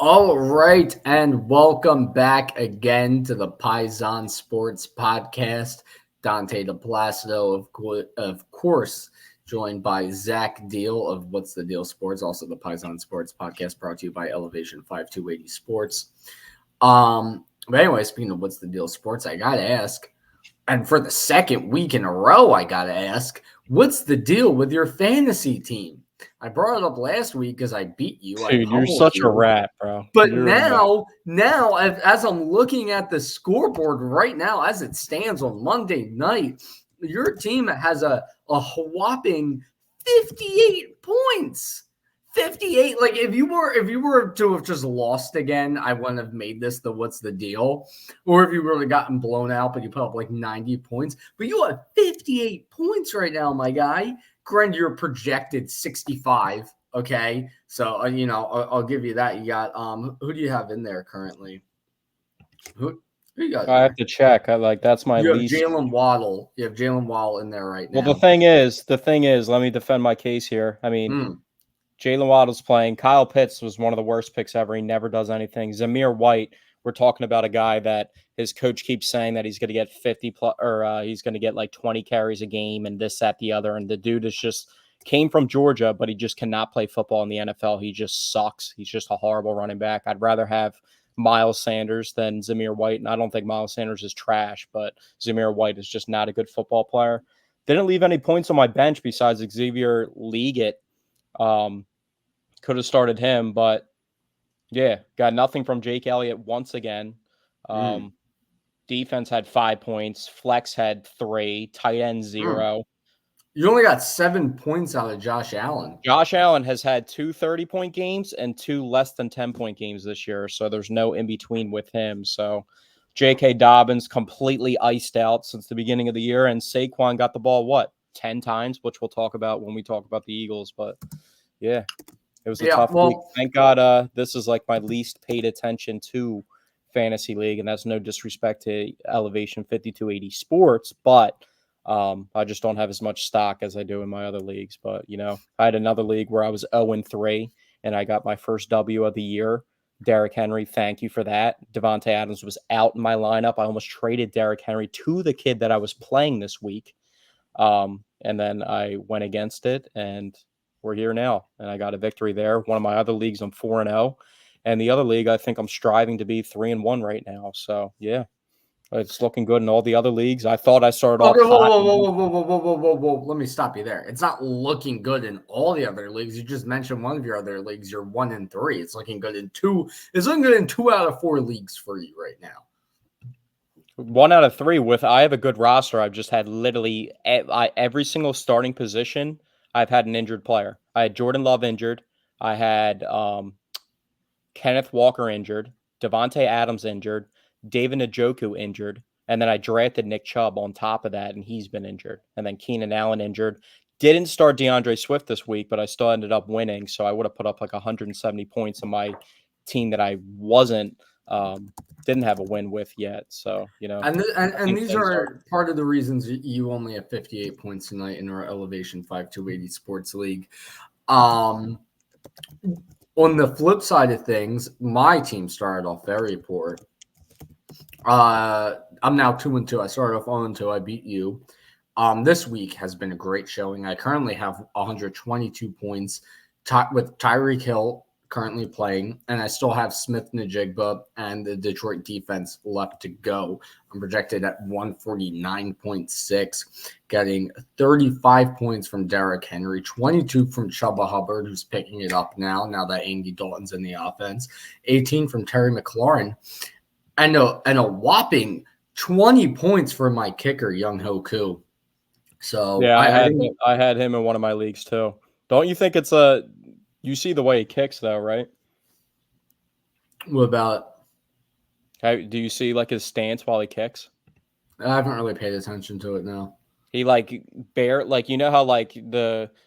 All right, and welcome back again to the Paisan Sports podcast. Dante DePlacido, of course, joined by Zach Deal of What's the Deal Sports, also the Paisan Sports podcast brought to you by Elevation 5280 Sports. But anyway, speaking of What's the Deal Sports, I got to ask, and for the second week in a row, I got to ask, what's the deal with your fantasy team? I brought it up last week because I beat you. I Dude, you're pummeled such a you. rat, bro. But You're a rat. now, as I'm looking at the scoreboard right now, as it stands on Monday night, your team has a whopping 58 points. 58. Like if you were to have just lost again, I wouldn't have made this the what's the deal. Or if you really gotten blown out, but you put up like 90 points. But you have 58 points right now, my guy. Granted, you're projected 65. Okay, so I'll give you that. You got who do you have in there currently? Who you got? I have to check. That's my You have least. Jalen Waddle. You have Jalen Waddle in there right Well, now. the thing is, let me defend my case here. I mean, Jalen Waddle's playing. Kyle Pitts was one of the worst picks ever. He never does anything. Zamir White, we're talking about a guy that his coach keeps saying that he's going to get 50 plus, or he's going to get like 20 carries a game and this, that, the other. And the dude is just came from Georgia, but he just cannot play football in the NFL. He just sucks. He's just a horrible running back. I'd rather have Miles Sanders than Zamir White. And I don't think Miles Sanders is trash, but Zamir White is just not a good football player. Didn't leave any points on my bench besides Xavier Leggett. Could have started him, but yeah, got nothing from Jake Elliott once again. Defense had 5 points. Flex had 3. Tight end 0. You only got 7 points out of Josh Allen. Josh Allen has had 2 30-point games and 2 less than 10-point games this year, so there's no in-between with him. So J.K. Dobbins completely iced out since the beginning of the year, and Saquon got the ball, 10 times, which we'll talk about when we talk about the Eagles. But, yeah, it was a tough week. Thank God this is like my least paid attention to fantasy league, and that's no disrespect to Elevation 5280 Sports, but I just don't have as much stock as I do in my other leagues. But, I had another league where I was 0-3, and I got my first W of the year. Derrick Henry, thank you for that. Devontae Adams was out in my lineup. I almost traded Derrick Henry to the kid that I was playing this week. And then I went against it, and we're here now. And I got a victory there. One of my other leagues, I'm 4-0. And the other league, I think I'm striving to be 3-1 right now. So, yeah. It's looking good in all the other leagues. I thought I started off. Whoa. Let me stop you there. It's not looking good in all the other leagues. You just mentioned one of your other leagues. You're 1-3. It's looking good in 2. It's looking good in 2 out of 4 leagues for you right now. 1 out of 3 I have a good roster. I've just had literally every single starting position. I've had an injured player. I had Jordan Love injured. I had Kenneth Walker injured. Devontae Adams injured. David Njoku injured, and then I drafted Nick Chubb on top of that, and he's been injured. And then Keenan Allen injured. Didn't start DeAndre Swift this week, but I still ended up winning, so I would have put up like 170 points on my team that I didn't have a win with yet. So, And these are part of the reasons you only have 58 points tonight in our Elevation 5280 Sports League. On the flip side of things, my team started off very poor. I'm now 2-2. I started off 0-2. I beat you. This week has been a great showing. I currently have 122 points with Tyreek Hill currently playing, and I still have Smith-Njigba and the Detroit defense left to go. I'm projected at 149.6, getting 35 points from Derrick Henry, 22 from Chuba Hubbard, who's picking it up now that Andy Dalton's in the offense, 18 from Terry McLaurin, and a whopping 20 points for my kicker, Young-Ho Koo. So yeah, I had him in one of my leagues too. Don't you think it's you see the way he kicks though, right? What about? Do you see like his stance while he kicks? I haven't really paid attention to it now. He how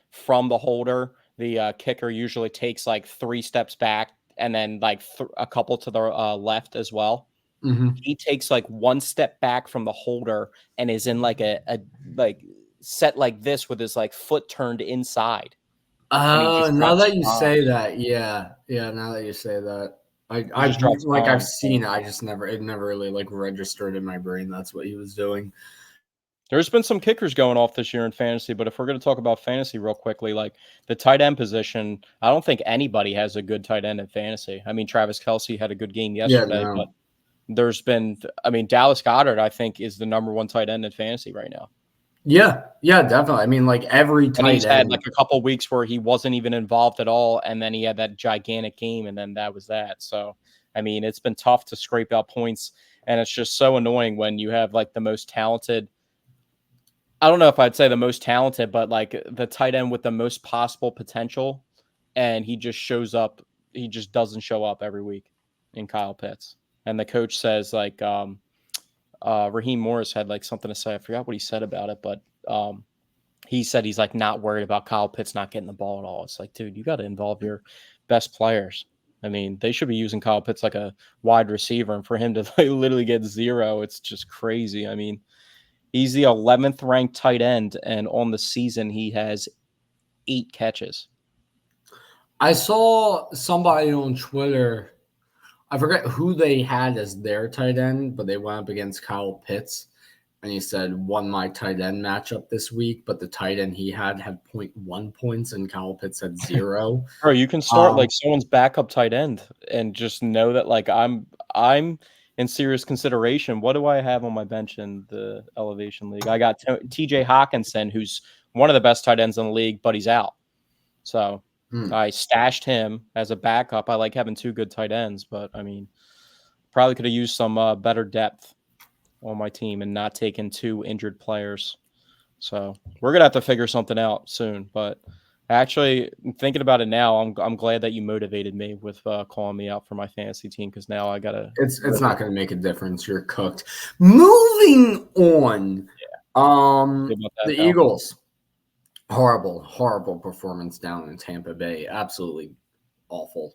from the holder, the kicker usually takes like 3 steps back and then like a couple to the left as well. Mm-hmm. He takes like 1 step back from the holder and is in like a set like this with his like foot turned inside. Now that you say that, yeah. Now that you say that, He just drops I've bombs. seen it. It never really like registered in my brain. That's what he was doing. There's been some kickers going off this year in fantasy, but if we're going to talk about fantasy real quickly, like the tight end position, I don't think anybody has a good tight end in fantasy. I mean, Travis Kelce had a good game Yeah, yesterday, but no. there's been, I mean, Dallas Goedert, I think, is the number one tight end in fantasy right now. Yeah, definitely. I mean, like every And tight he's had end. like a couple weeks where he wasn't even involved at all, and then he had that gigantic game, and then that was that. So, I mean, it's been tough to scrape out points, and it's just so annoying when you have like the most talented. I don't know if I'd say the most talented, but like the tight end with the most possible potential, and he just shows up. He just doesn't show up every week in Kyle Pitts, and the coach says like Raheem Morris had like something to say. I forgot what he said about it, but he said he's like not worried about Kyle Pitts not getting the ball at all. It's like, dude, you got to involve your best players. I mean, they should be using Kyle Pitts like a wide receiver, and for him to like, literally get zero, it's just crazy. I mean, he's the 11th ranked tight end, and on the season, he has 8 catches. I saw somebody on Twitter. I forget who they had as their tight end, but they went up against Kyle Pitts. And he said, won my tight end matchup this week, but the tight end he had 0.1 points and Kyle Pitts had 0. Bro, you can start like someone's backup tight end and just know that like I'm in serious consideration. What do I have on my bench in the elevation league? I got TJ Hawkinson, who's one of the best tight ends in the league, but he's out. So I stashed him as a backup. I like having 2 good tight ends, but I mean, probably could have used some better depth on my team and not taken 2 injured players. So we're gonna have to figure something out soon. But actually, thinking about it now, I'm glad that you motivated me with calling me out for my fantasy team, because now I gotta. It's not going to make a difference. You're cooked. Moving on. The Eagles. Horrible performance down in Tampa Bay. Absolutely awful.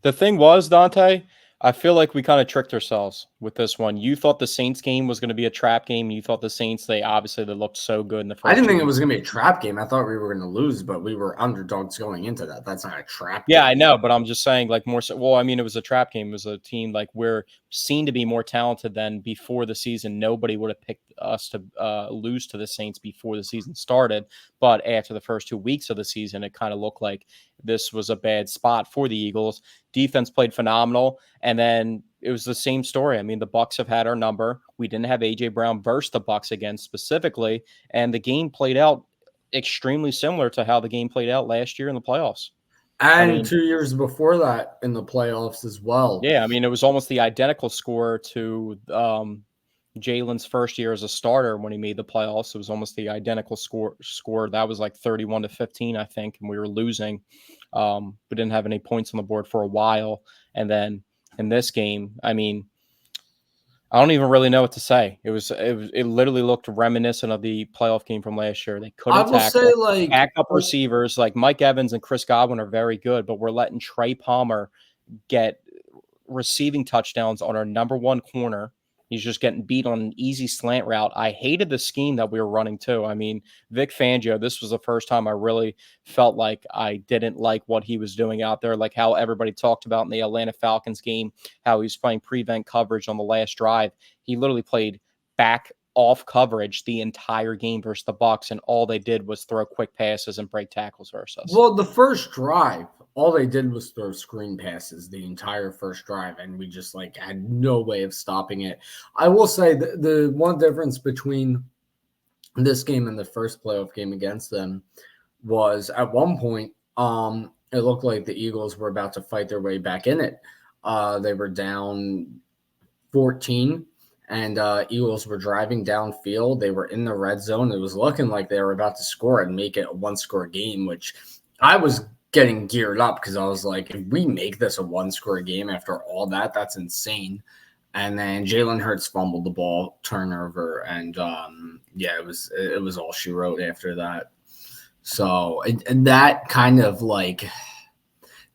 The thing was, Dante, I feel like we kind of tricked ourselves with this one. You thought the Saints game was going to be a trap game. You thought the Saints, they looked so good in the first. I didn't think it was going to be a trap game. I thought we were going to lose, but we were underdogs going into that. That's not a trap game. Yeah, I know, but I'm just saying, like, more so. Well, I mean, it was a trap game. It was a team like we're seen to be more talented than before the season. Nobody would have picked us to lose to the Saints before the season started. But after the first 2 weeks of the season, it kind of looked like this was a bad spot for the Eagles. Defense played phenomenal, and then it was the same story. I mean, the Bucs have had our number. We didn't have AJ Brown versus the Bucs again specifically, and the game played out extremely similar to how the game played out last year in the playoffs. And 2 years before that in the playoffs as well. Yeah, I mean, it was almost the identical score to Jalen's first year as a starter when he made the playoffs. It was almost the identical score. That was like 31-15, I think, and we were losing. We didn't have any points on the board for a while. And then in this game, I mean, I don't even really know what to say. It literally looked reminiscent of the playoff game from last year. They couldn't tackle. Like backup receivers like Mike Evans and Chris Godwin are very good, but we're letting Trey Palmer get receiving touchdowns on our number 1 corner. He's just getting beat on an easy slant route. I hated the scheme that we were running too. I mean, Vic Fangio, this was the first time I really felt like I didn't like what he was doing out there, like how everybody talked about in the Atlanta Falcons game, how he was playing prevent coverage on the last drive. He literally played back off coverage the entire game versus the Bucs, and all they did was throw quick passes and break tackles versus us. Well, the first drive, all they did was throw screen passes the entire first drive, and we just like had no way of stopping it. I will say the one difference between this game and the first playoff game against them was at one point, it looked like the Eagles were about to fight their way back in it. They were down 14. And Eagles were driving downfield. They were in the red zone. It was looking like they were about to score and make it a 1-score game, which I was getting geared up because I was like, if we make this a 1-score game after all that, that's insane. And then Jalen Hurts fumbled the ball, turnover, and it was all she wrote after that. So and that kind of like –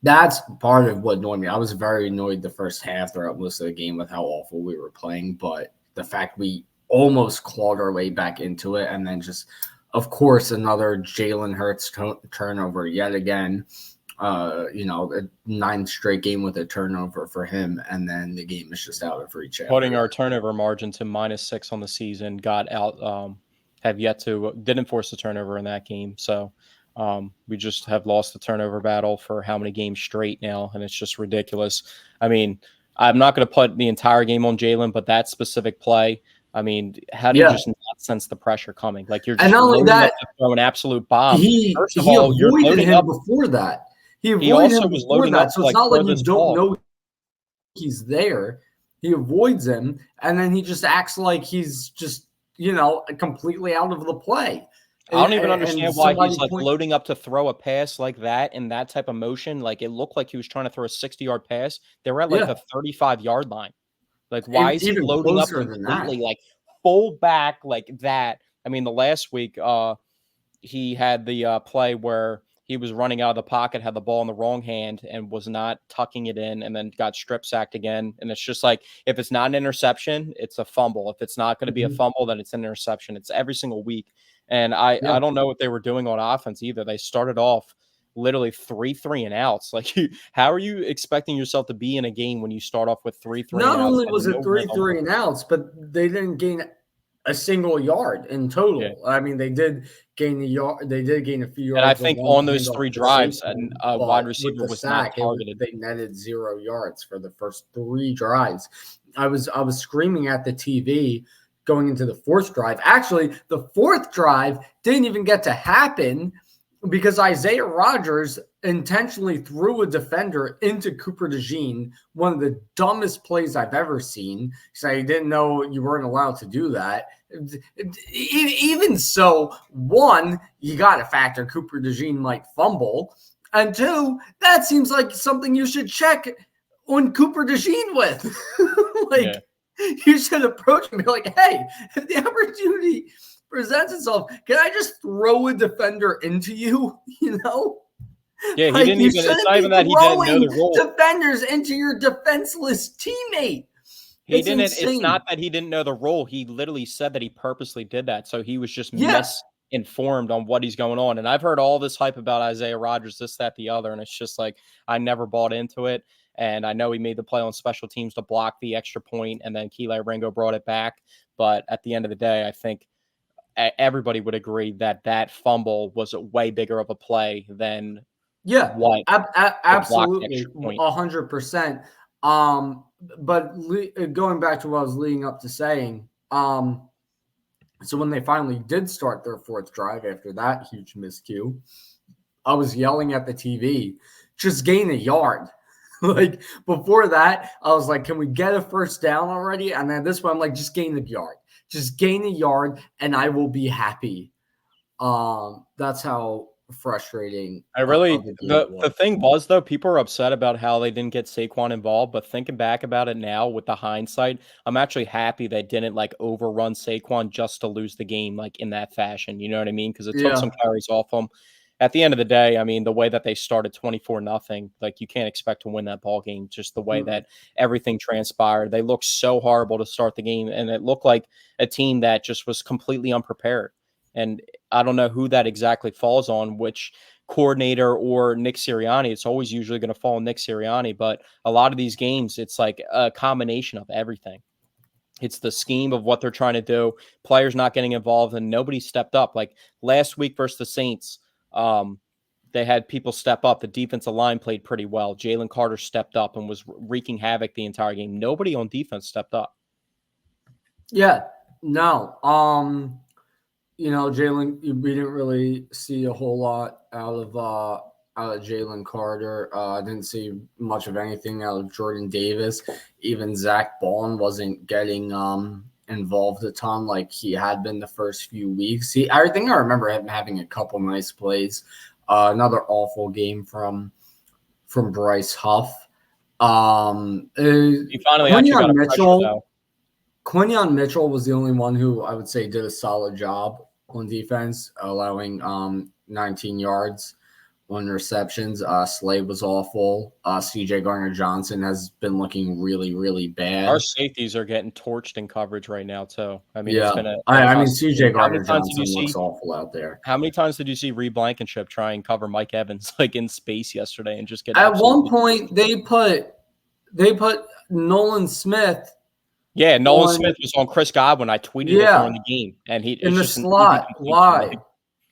that's part of what annoyed me. I was very annoyed the first half throughout most of the game with how awful we were playing, but the fact we almost clawed our way back into it, and then just, of course, another Jalen Hurts turnover yet again. A 9th straight game with a turnover for him, and then the game is just out of reach. Putting our turnover margin to -6 on the season, got out, didn't force the turnover in that game. So we just have lost the turnover battle for how many games straight now, and it's just ridiculous. I mean, I'm not going to put the entire game on Jalen, but that specific play, I mean, how do you just not sense the pressure coming? Like you're just and not only that, to throw an absolute bomb. First of all, you're avoided him before that. He also was loading up, so it's not like you don't know he's there. He avoids him, and then he just acts like he's just, completely out of the play. I don't even understand why he's like loading up to throw a pass like that in that type of motion. Like it looked like he was trying to throw a 60-yard pass. They were at like the 35-yard line. Like why is he loading up completely like full back like that? I mean, the last week he had the play where he was running out of the pocket, had the ball in the wrong hand, and was not tucking it in, and then got strip sacked again. And it's just like, if it's not an interception, it's a fumble. If it's not going to be a fumble, then it's an interception. It's every single week. And I don't know what they were doing on offense either. They started off literally 3 3-and-outs. Like, how are you expecting yourself to be in a game when you start off with 3 3-and-outs? Not only was it 3 3-and-outs, but they didn't gain a single yard in total. Yeah. I mean, they did gain a yard. They did gain a few yards. And I think on those 3 drives, a wide receiver was not targeted. They netted 0 yards for the first 3 drives. I was screaming at the TV going into the 4th drive. Actually, the 4th drive didn't even get to happen because Isaiah Rodgers intentionally threw a defender into Cooper DeJean, one of the dumbest plays I've ever seen. So I didn't know you weren't allowed to do that. Even so, 1, you got to factor Cooper DeJean might fumble. And 2, that seems like something you should check on Cooper DeJean with. You should approach him and be like, hey, if the opportunity presents itself, can I just throw a defender into you? Yeah, he didn't even. It's not even that he didn't know the rule. Defenders into your defenseless teammate. He didn't. Insane. It's not that he didn't know the rule. He literally said that he purposely did that, so he was just misinformed on what he's going on. And I've heard all this hype about Isaiah Rodgers, this, that, the other, and it's just like I never bought into it. And I know he made the play on special teams to block the extra point, and then Keelan Ringo brought it back. But at the end of the day, I think everybody would agree that that fumble was a way bigger of a play than absolutely 100%. But going back to what I was leading up to saying, so when they finally did start their 4th drive after that huge miscue, I was yelling at the TV, just gain a yard. Like before that, I was like, can we get a first down already? And then this one, I'm like, just gain the yard. Just gain a yard and I will be happy. That's how frustrating. The thing was, though, people are upset about how they didn't get Saquon involved. But thinking back about it now with the hindsight, I'm actually happy they didn't like overrun Saquon just to lose the game like in that fashion. You know what I mean? Because it took some carries off him. At the end of the day, I mean, the way that they started 24-0, like you can't expect to win that ball game. Just the way that everything transpired, they looked so horrible to start the game, and it looked like a team that just was completely unprepared. And I don't know who that exactly falls on, which coordinator or Nick Sirianni. It's always usually going to fall on Nick Sirianni, but a lot of these games, it's like a combination of everything. It's the scheme of what they're trying to do, players not getting involved, and nobody stepped up. Like last week versus the Saints, they had people step up. The defensive line played pretty well. Jalen Carter stepped up and was wreaking havoc the entire game. Nobody on defense stepped up. Yeah, no. Jalen, we didn't really see a whole lot out of Jalen Carter. I didn't see much of anything out of Jordan Davis. Even Zach Bond wasn't getting involved a ton like he had been the first few weeks. I think I remember him having a couple nice plays. Another awful game from Bryce Huff. He finally actually got a pressure, Quinyon Mitchell was the only one who I would say did a solid job on defense, allowing 19 yards receptions. Slade was awful. CJ Gardner-Johnson has been looking really, really Our bad. safeties are getting torched in coverage right now too. I mean, it's Yeah. been a I mean, constant game. CJ How many times did you Gardner-Johnson looks see? awful out there. How many times did you see Reed Blankenship try and cover Mike Evans like in space yesterday and just get At one absolutely point, they put Nolan Smith Yeah, Nolan on, Smith was on Chris Godwin. I tweeted it during yeah, the game, and in it's the just an easy slot. completion. Why? Like,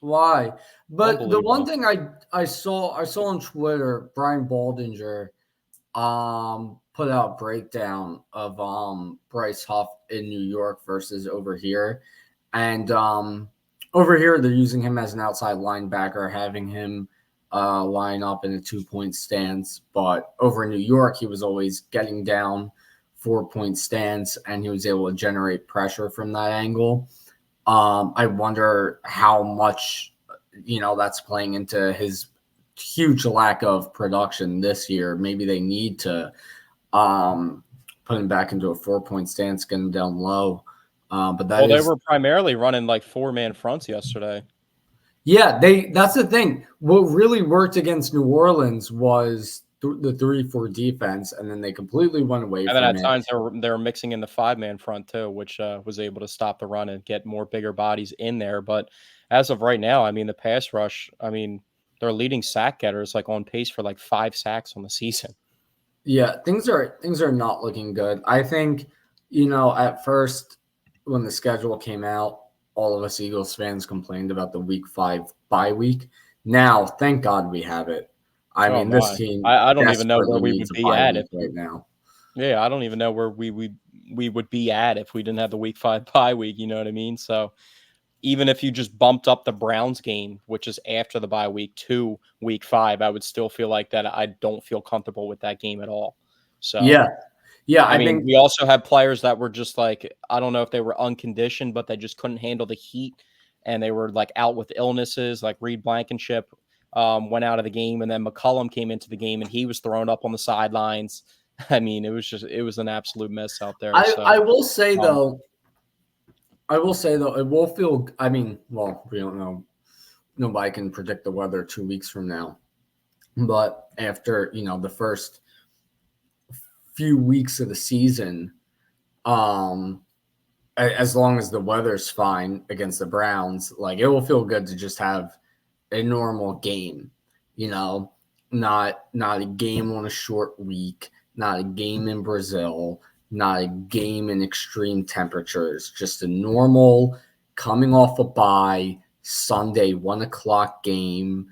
Why? But the one unbelievable. thing I saw on Twitter, Brian Baldinger put out a breakdown of Bryce Huff in New York versus over here. And over here they're using him as an outside linebacker, having him line up in a 2-point stance. But over in New York, he was always getting down 4-point stance, and he was able to generate pressure from that angle. I wonder how much that's playing into his huge lack of production this year. Maybe they need to put him back into a 4-point stance, get him down low. But that Well, they is, were primarily running like 4-man fronts yesterday. yeah, that's the thing. What really worked against New Orleans was the 3-4 defense, and then they completely went away And then from at it. times they were mixing in the 5-man front too, which was able to stop the run and get more bigger bodies in there. But as of right now, I mean, the pass rush, I mean, their leading sack getter is like on pace for like 5 sacks on the season. Yeah, things are not looking good. I think, at first when the schedule came out, all of us Eagles fans complained about the week 5 bye week. Now, thank God we have it. I Oh mean, this my. team I don't even know where desperately we needs would a be bye at if week right now. yeah, I don't even know where we would be at if we didn't have the week 5 bye week, you know what I mean? So even if you just bumped up the Browns game, which is after the bye week to week 5, I would still feel like that I don't feel comfortable with that game at all. So, Yeah. Yeah, I I mean, think we also had players that were just like, I don't know if they were unconditioned, but they just couldn't handle the heat and they were like out with illnesses, like Reed Blankenship went out of the game, and then McCullum came into the game and he was thrown up on the sidelines. I mean, it was an absolute mess out there. I So, I will say um, though, it will feel, I mean, well, we don't know. Nobody can predict the weather 2 weeks from now. But after, the first few weeks of the season, um as long as the weather's fine against the Browns, like, it will feel good to just have a normal game, you know, not a game on a short week, not a game in Brazil, not a game in extreme temperatures, just a normal coming off a bye Sunday 1 o'clock game.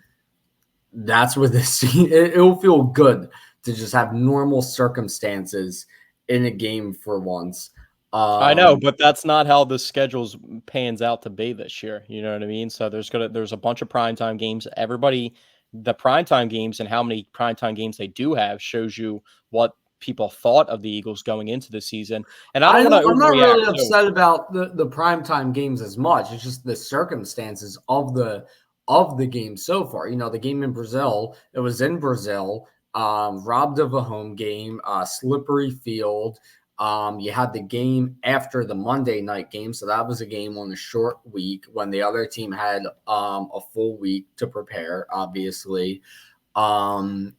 That's what this it'll feel good to just have normal circumstances in a game for once. I know, Um, but that's not how the schedules pans out to be this year. You know what I mean? So there's a bunch of primetime games. Everybody, the primetime games and how many primetime games they do have shows you what people thought of the Eagles going into the season. And I don't want to I'm not overreact really too. upset about the primetime games as much. It's just the circumstances of the game so far. The game in Brazil, it was in Brazil, robbed of a home game, slippery field. You had the game after the Monday night game, so that was a game on a short week when the other team had a full week to prepare, obviously. You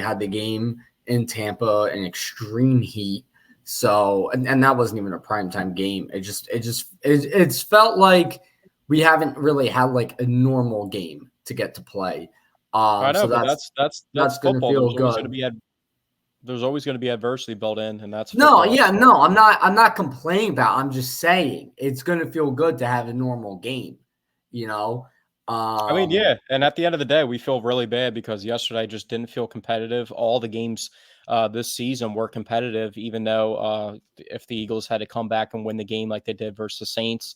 had the game in Tampa in extreme heat. So, and that wasn't even a primetime game. It's felt like we haven't really had like a normal game to get to play. I So know, but that's that's going to football. feel good. There's always going to be adversity built in, and that's No, football. yeah, So. no, I'm not complaining about it. I'm just saying it's going to feel good to have a normal game, you know. I mean, Um, yeah, and at the end of the day, we feel really bad because yesterday just didn't feel competitive. All the games this season were competitive, even though if the Eagles had to come back and win the game like they did versus the Saints,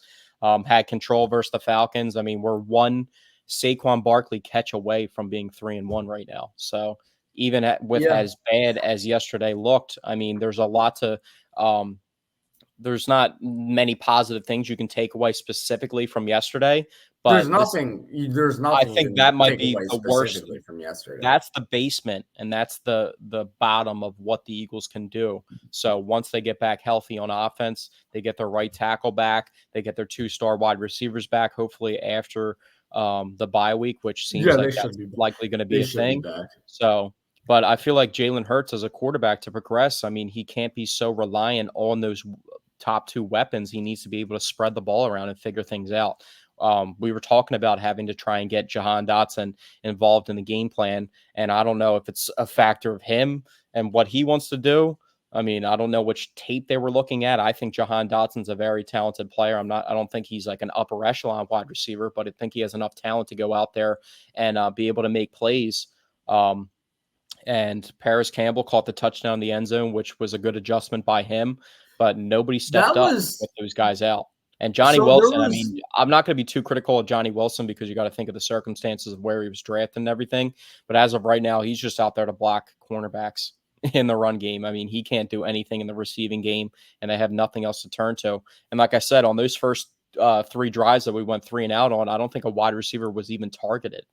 had control versus the Falcons. I mean, we're one Saquon Barkley catch away from being 3-1 right now. So even with yeah, as bad as yesterday looked, I mean, there's a lot to. There's not many positive things you can take away specifically from yesterday, there's but this nothing. There's I nothing you think can that might take be away the worst. specifically from yesterday. That's the basement, and that's the bottom of what the Eagles can do. So once they get back healthy on offense, they get their right tackle back, they get their 2-star wide receivers back. Hopefully, after the bye week, which seems Yeah, like they should that's be. likely going to be They a should be thing. back. So, but I feel like Jalen Hurts as a quarterback to progress, I mean, he can't be so reliant on those top two weapons. He needs to be able to spread the ball around and figure things out. We were talking about having to try and get Jahan Dotson involved in the game plan, and I don't know if it's a factor of him and what he wants to do. I mean, I don't know which tape they were looking at. I think Jahan Dotson's a very talented player. I don't think he's like an upper echelon wide receiver, but I think he has enough talent to go out there and be able to make plays. And Paris Campbell caught the touchdown in the end zone, which was a good adjustment by him, but nobody stepped That up was with those guys out. And Johnny so. There Wilson, I was mean, I'm not going to be too critical of Johnny Wilson because you got to think of the circumstances of where he was drafted and everything. But as of right now, he's just out there to block cornerbacks in the run game. I mean, he can't do anything in the receiving game, and they have nothing else to turn to. And like I said, on those first three drives that we went 3 and out on, I don't think a wide receiver was even targeted.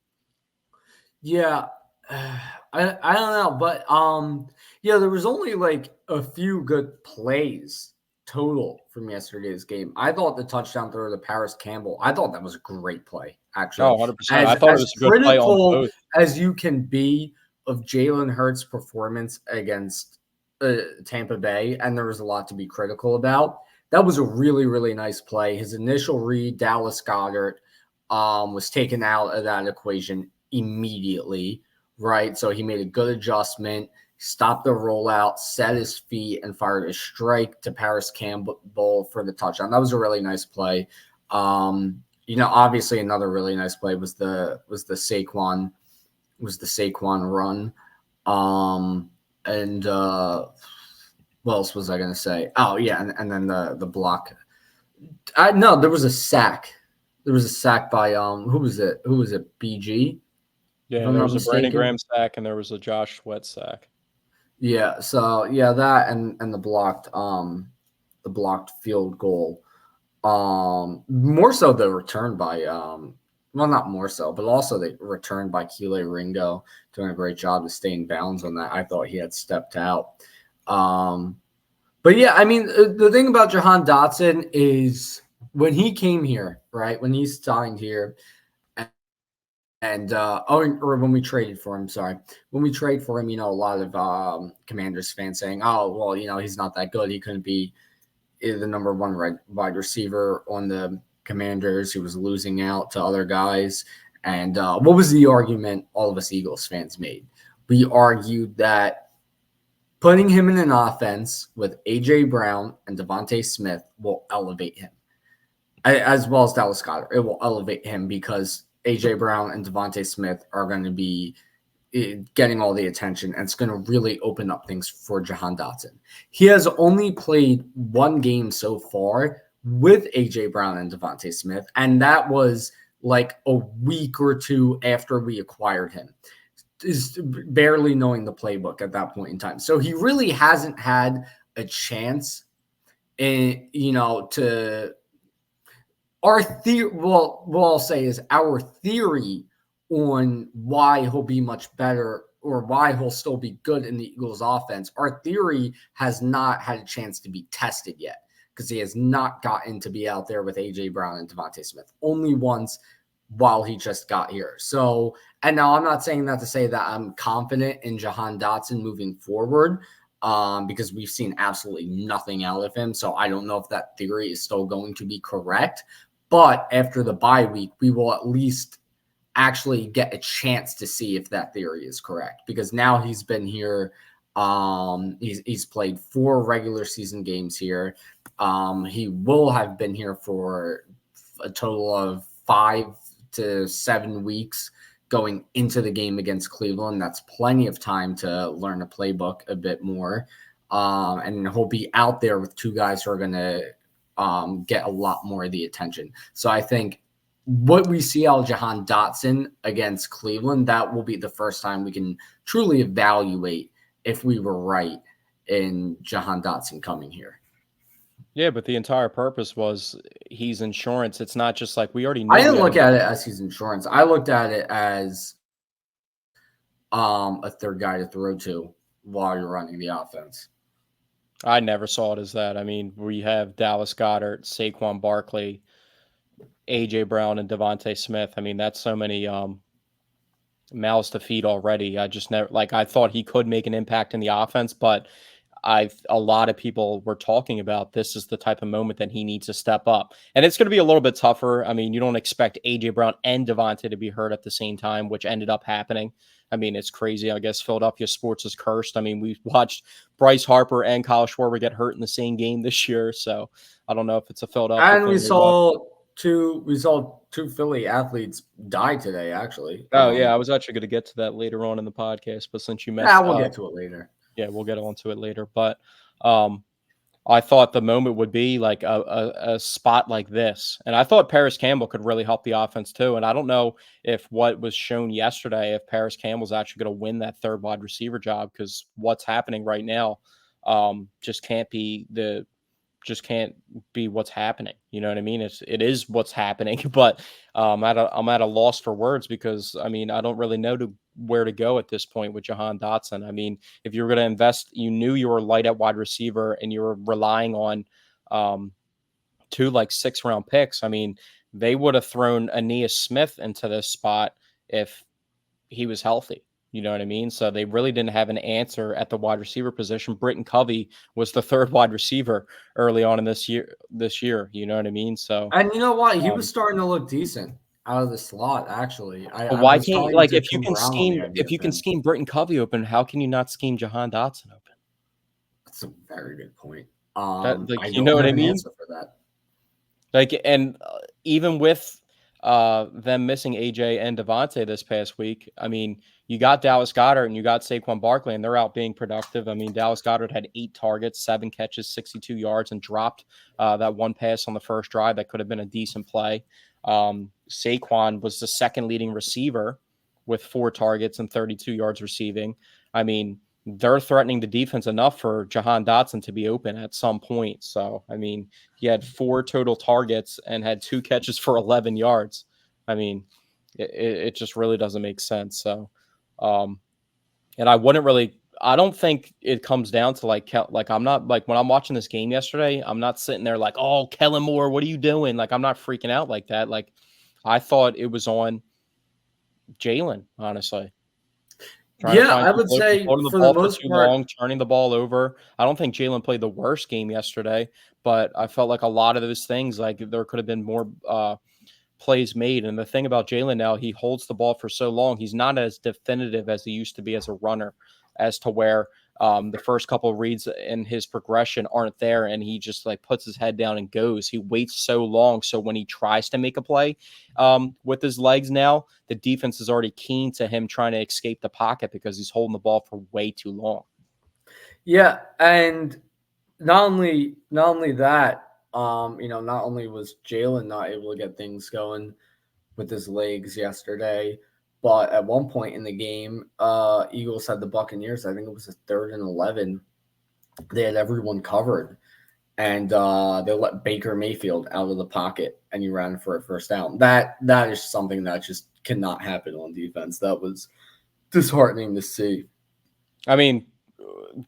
Yeah, I don't know, but yeah, there was only like a few good plays total from yesterday's game. I thought the touchdown throw to Paris Campbell, I thought that was a great play, actually. Oh, 100%. As I thought it as was a good play on critical both. as you can be of Jalen Hurts' performance against Tampa Bay, and there was a lot to be critical about. That was a really, really nice play. His initial read, Dallas Goedert, was taken out of that equation immediately, right? So he made a good adjustment, stopped the rollout, set his feet, and fired a strike to Paris Campbell for the touchdown. That was a really nice play. Obviously another really nice play was the Saquon run. What else was I going to say? Oh yeah, and then the block. No, there was a sack. There was a sack by who was it? BG? If Yeah, I'm there not was a Brandon mistaken. Graham sack and there was a Josh Sweat sack. Yeah, so yeah, that and the blocked field goal. More so the return by well, not more so, but also the return by Keeley Ringo, doing a great job to stay in bounds on that. I thought he had stepped out. But yeah, I mean, the thing about Jahan Dotson is when he came here, right? When he signed here, or when we traded for him, sorry. When we trade for him, a lot of Commanders fans saying, "Oh, well, he's not that good. He couldn't be the number one wide receiver on the Commanders. He was losing out to other guys." And what was the argument all of us Eagles fans made? We argued that putting him in an offense with A.J. Brown and Devontae Smith will elevate him, as well as Dallas Goedert. It will elevate him because A.J. Brown and Devontae Smith are going to be getting all the attention, and it's going to really open up things for Jahan Dotson. He has only played one game so far with A.J. Brown and Devontae Smith, and that was like a week or two after we acquired him. Is barely knowing the playbook at that point in time. So he really hasn't had a chance to our theory. Well, what I'll say is our theory on why he'll be much better or why he'll still be good in the Eagles offense. Our theory has not had a chance to be tested yet because he has not gotten to be out there with A.J. Brown and Devontae Smith. Only once while he just got here. So, and now I'm not saying that to say that I'm confident in Jahan Dotson moving forward because we've seen absolutely nothing out of him. So I don't know if that theory is still going to be correct. But after the bye week, we will at least actually get a chance to see if that theory is correct because now he's been here. He's played 4 regular season games here. He will have been here for a total of 5 to 7 weeks going into the game against Cleveland. That's plenty of time to learn a playbook a bit more. And he'll be out there with 2 guys who are going to get a lot more of the attention. So I think what we see out of Jahan Dotson against Cleveland, that will be the first time we can truly evaluate if we were right in Jahan Dotson coming here. Yeah, but the entire purpose was he's insurance. It's not just like we already know. I didn't look at it as his insurance. I looked at it as a third guy to throw to while you're running the offense. I never saw it as that. I mean, we have Dallas Goedert, Saquon Barkley, AJ Brown and Devontae Smith. I mean, that's so many mouths to feed already. I just never I thought he could make an impact in the offense, but a lot of people were talking about this is the type of moment that he needs to step up. And it's going to be a little bit tougher. I mean, you don't expect AJ Brown and Devontae to be hurt at the same time, which ended up happening. I mean, it's crazy. I guess Philadelphia sports is cursed. I mean, we watched Bryce Harper and Kyle Schwarber get hurt in the same game this year. So I don't know if it's a Philadelphia And thing or what. we saw two Philly athletes die today, actually. Oh yeah, I was actually going to get to that later on in the podcast, but since you Yeah, messed we'll get to it later. yeah, we'll get on to it later. But I thought the moment would be like a spot like this. And I thought Paris Campbell could really help the offense too. And I don't know if what was shown yesterday, if Paris Campbell's actually going to win that third wide receiver job, because what's happening right now just can't be what's happening. You know what I mean? It is what's happening, but I'm at a loss for words, because I mean, I don't really know where to go at this point with Jahan Dotson. I mean, if you were going to invest, you knew you were light at wide receiver and you were relying on two 6-round picks. I mean, they would have thrown Aeneas Smith into this spot if he was healthy. You know what I mean? So they really didn't have an answer at the wide receiver position. Britton Covey was the third wide receiver early on in this year. You know what I mean? So, And you know what? He was starting to look decent out of the slot, actually. but I why was can't starting to if you come can around on the scheme idea of him. Britton Covey open, how can you not scheme Jahan Dotson open? That's a very good point. That, I you don't know what have I an mean? answer for that. And even with them missing AJ and Devontae this past week, I mean, you got Dallas Goedert and you got Saquon Barkley, and they're out being productive. I mean, Dallas Goedert had 8 targets, 7 catches, 62 yards, and dropped that one pass on the first drive that could have been a decent play. Saquon was the second leading receiver with 4 targets and 32 yards receiving. I mean, they're threatening the defense enough for Jahan Dotson to be open at some point. So, I mean, he had 4 total targets and had 2 catches for 11 yards. I mean, it just really doesn't make sense. So, and I don't think it comes down to I'm not when I'm watching this game yesterday, I'm not sitting there like, oh, Kellen Moore, what are you doing? I'm not freaking out like that. I thought it was on Jalen, honestly. Trying to find I would people open, say holding the for the ball for most too part, long, turning the ball over. I don't think Jalen played the worst game yesterday, but I felt like a lot of those things, there could have been more plays made. And the thing about Jalen now, he holds the ball for so long. He's not as definitive as he used to be as a runner, as to where the first couple of reads in his progression aren't there, and he just puts his head down and goes. He waits so long, so when he tries to make a play with his legs now, the defense is already keen to him trying to escape the pocket because he's holding the ball for way too long. Yeah, and not only that, not only was Jalen not able to get things going with his legs yesterday, but at one point in the game, Eagles had the Buccaneers. I think it was a 3rd and 11. They had everyone covered, and they let Baker Mayfield out of the pocket, and you ran for a first down. That is something that just cannot happen on defense. That was disheartening to see. I mean,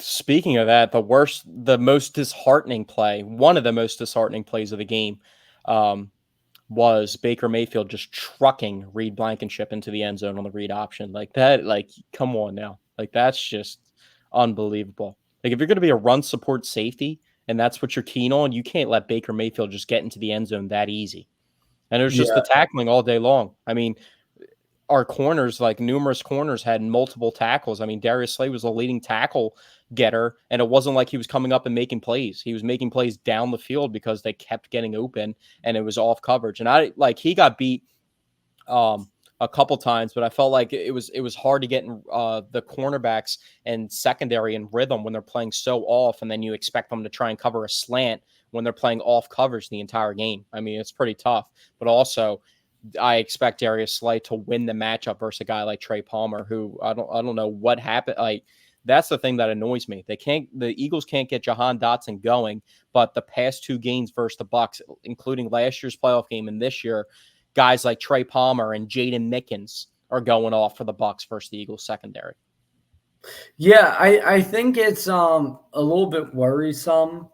speaking of that, the most disheartening play, one of the most disheartening plays of the game, was Baker Mayfield just trucking Reed Blankenship into the end zone on the read option. Come on now. That's just unbelievable. If you're going to be a run support safety and that's what you're keen on, you can't let Baker Mayfield just get into the end zone that easy. And it was just the tackling all day long. I mean, our corners, numerous corners, had multiple tackles. I mean, Darius Slay was the leading tackle getter, and it wasn't like he was coming up and making plays. He was making plays down the field because they kept getting open, and it was off coverage. And he got beat a couple times, but I felt like it was hard to get in the cornerbacks and secondary in rhythm when they're playing so off, and then you expect them to try and cover a slant when they're playing off coverage the entire game. I mean, it's pretty tough, but also I expect Darius Slay to win the matchup versus a guy like Trey Palmer, who I don't know what happened. That's the thing that annoys me. The Eagles can't get Jahan Dotson going, but the past 2 games versus the Bucs, including last year's playoff game and this year, guys like Trey Palmer and Jaden Mickens are going off for the Bucs versus the Eagles secondary. Yeah, I think it's a little bit worrisome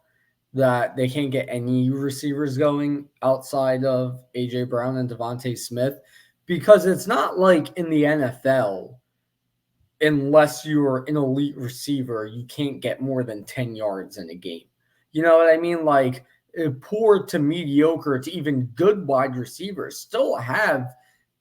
that they can't get any receivers going outside of AJ Brown and Devontae Smith, because it's not like in the NFL, unless you're an elite receiver, you can't get more than 10 yards in a game. You know what I mean? Like poor to mediocre to even good wide receivers still have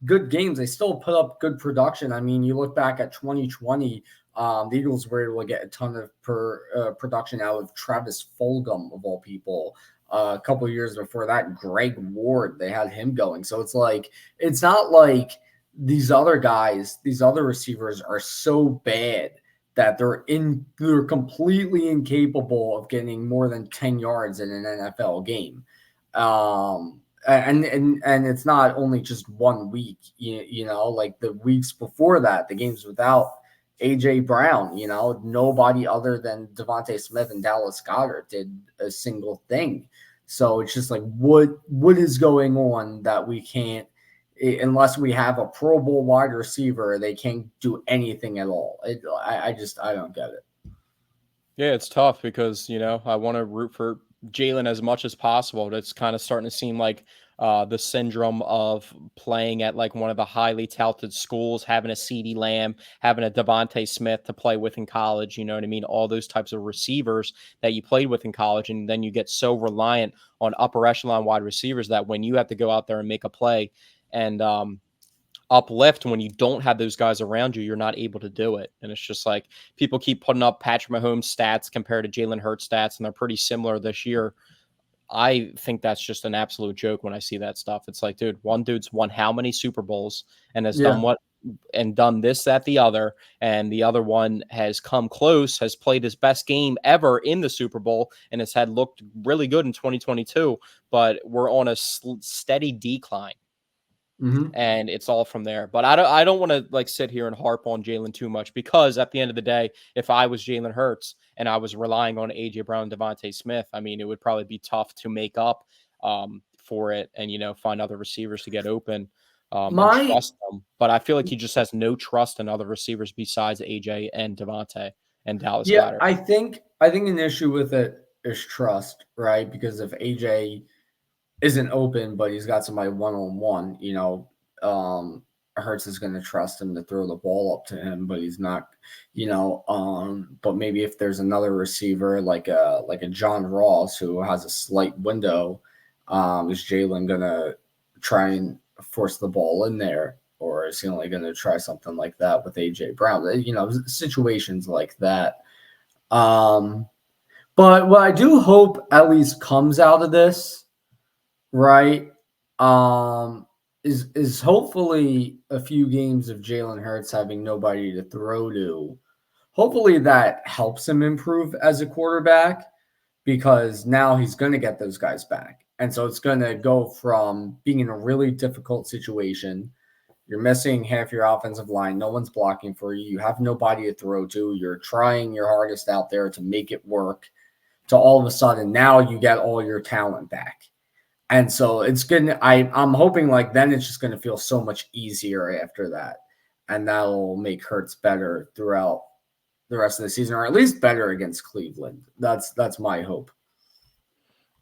good games. They still put up good production. I mean, you look back at 2020, the Eagles were able to get a ton of production out of Travis Fulgham, of all people. A couple of years before that, Greg Ward, they had him going. So it's like, it's not like these other guys, these other receivers are so bad that they're completely incapable of getting more than 10 yards in an NFL game. And it's not only just 1 week, you know, like the weeks before that, the games without AJ Brown, you know, nobody other than Devontae Smith and Dallas Goedert did a single thing. So it's just like, what is going on that we can't, unless we have a Pro Bowl wide receiver, they can't do anything at all. I don't get it. Yeah, it's tough because, I want to root for Jalen as much as possible. It's kind of starting to seem like the syndrome of playing at like one of the highly touted schools, having a CeeDee Lamb, having a Devontae Smith to play with in college. You know what I mean? All those types of receivers that you played with in college. And then you get so reliant on upper echelon wide receivers that when you have to go out there and make a play and uplift when you don't have those guys around you, you're not able to do it. And it's just like people keep putting up Patrick Mahomes stats compared to Jalen Hurts stats, and they're pretty similar this year. I think that's just an absolute joke when I see that stuff. It's like, dude, one dude's won how many Super Bowls and has done Yeah. what and done this, that, the other, and the other one has come close, has played his best game ever in the Super Bowl, and has had looked really good in 2022, but we're on a steady decline. Mm-hmm. And it's all from there. But I don't want to like sit here and harp on Jalen too much, because at the end of the day, if I was Jalen Hurts and I was relying on AJ Brown and Devontae Smith, I mean, it would probably be tough to make up for it and find other receivers to get open and My trust them. But I feel like he just has no trust in other receivers besides AJ and Devontae and Dallas Yeah, Goedert. I think an issue with it is trust, right? Because if AJ isn't open, but he's got somebody one on one, Hurts is going to trust him to throw the ball up to him, but he's not, but maybe if there's another receiver like a John Ross who has a slight window, is Jalen going to try and force the ball in there? Or is he only going to try something like that with AJ Brown? Situations like that. Um, but what I do hope at least comes out of this, right? Is hopefully a few games of Jalen Hurts having nobody to throw to. Hopefully that helps him improve as a quarterback, because now he's going to get those guys back. And so it's going to go from being in a really difficult situation. You're missing half your offensive line. No one's blocking for you. You have nobody to throw to. You're trying your hardest out there to make it work. To all of a sudden, now you get all your talent back. And so it's good. I'm hoping like then it's just going to feel so much easier after that. And that'll make Hurts better throughout the rest of the season, or at least better against Cleveland. That's my hope.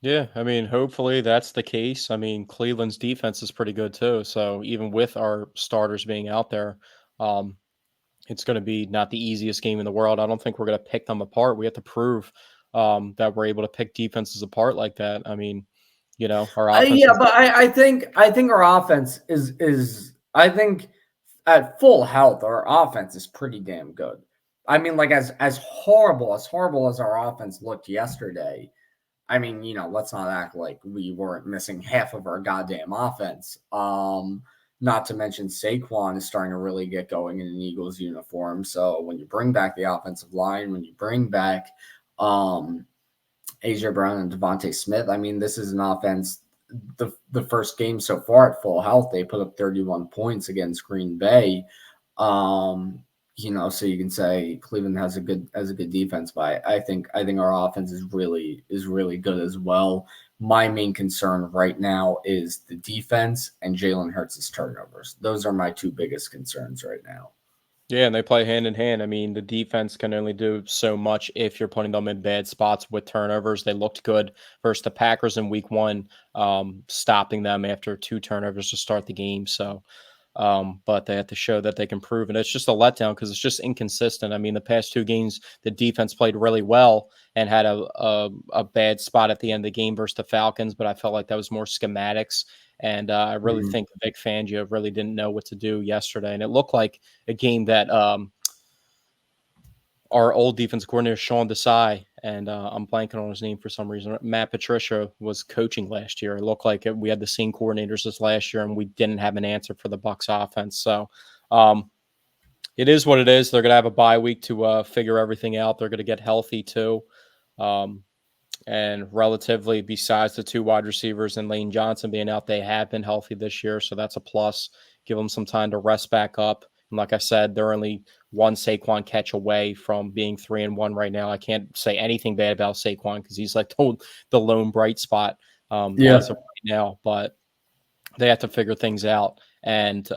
Yeah, I mean, hopefully that's the case. I mean, Cleveland's defense is pretty good too. So even with our starters being out there, um, it's going to be not the easiest game in the world. I don't think we're going to pick them apart. We have to prove that we're able to pick defenses apart like that. I mean, our offense Yeah, is but I think our offense is I think at full health our offense is pretty damn good. I mean, like as horrible as our offense looked yesterday. I mean, let's not act like we weren't missing half of our goddamn offense. Not to mention Saquon is starting to really get going in an Eagles uniform. So when you bring back the offensive line, when you bring back AJ Brown and Devontae Smith, I mean, this is an offense. The first game so far at full health, they put up 31 points against Green Bay. So you can say Cleveland has a good defense, but I think our offense is really good as well. My main concern right now is the defense and Jalen Hurts' turnovers. Those are my two biggest concerns right now. Yeah, and they play hand in hand. I mean, the defense can only do so much if you're putting them in bad spots with turnovers. They looked good versus the Packers in week one, stopping them after 2 turnovers to start the game. So, but they have to show that they can prove. And it's just a letdown because it's just inconsistent. I mean, the past 2 games, the defense played really well and had a bad spot at the end of the game versus the Falcons, but I felt like that was more schematics. And I really Mhm. think Vic Fangio really didn't know what to do yesterday. And it looked like a game that our old defense coordinator, Sean Desai, and I'm blanking on his name for some reason, Matt Patricia was coaching last year. It looked like we had the same coordinators as last year, and we didn't have an answer for the Bucs offense. So it is what it is. They're going to have a bye week to figure everything out. They're going to get healthy too. Um, and relatively, besides the 2 wide receivers and Lane Johnson being out, they have been healthy this year. So that's a plus. Give them some time to rest back up. And like I said, they're only one Saquon catch away from being 3-1 right now. I can't say anything bad about Saquon because he's like the lone bright spot as Yeah. of right now. But they have to figure things out. And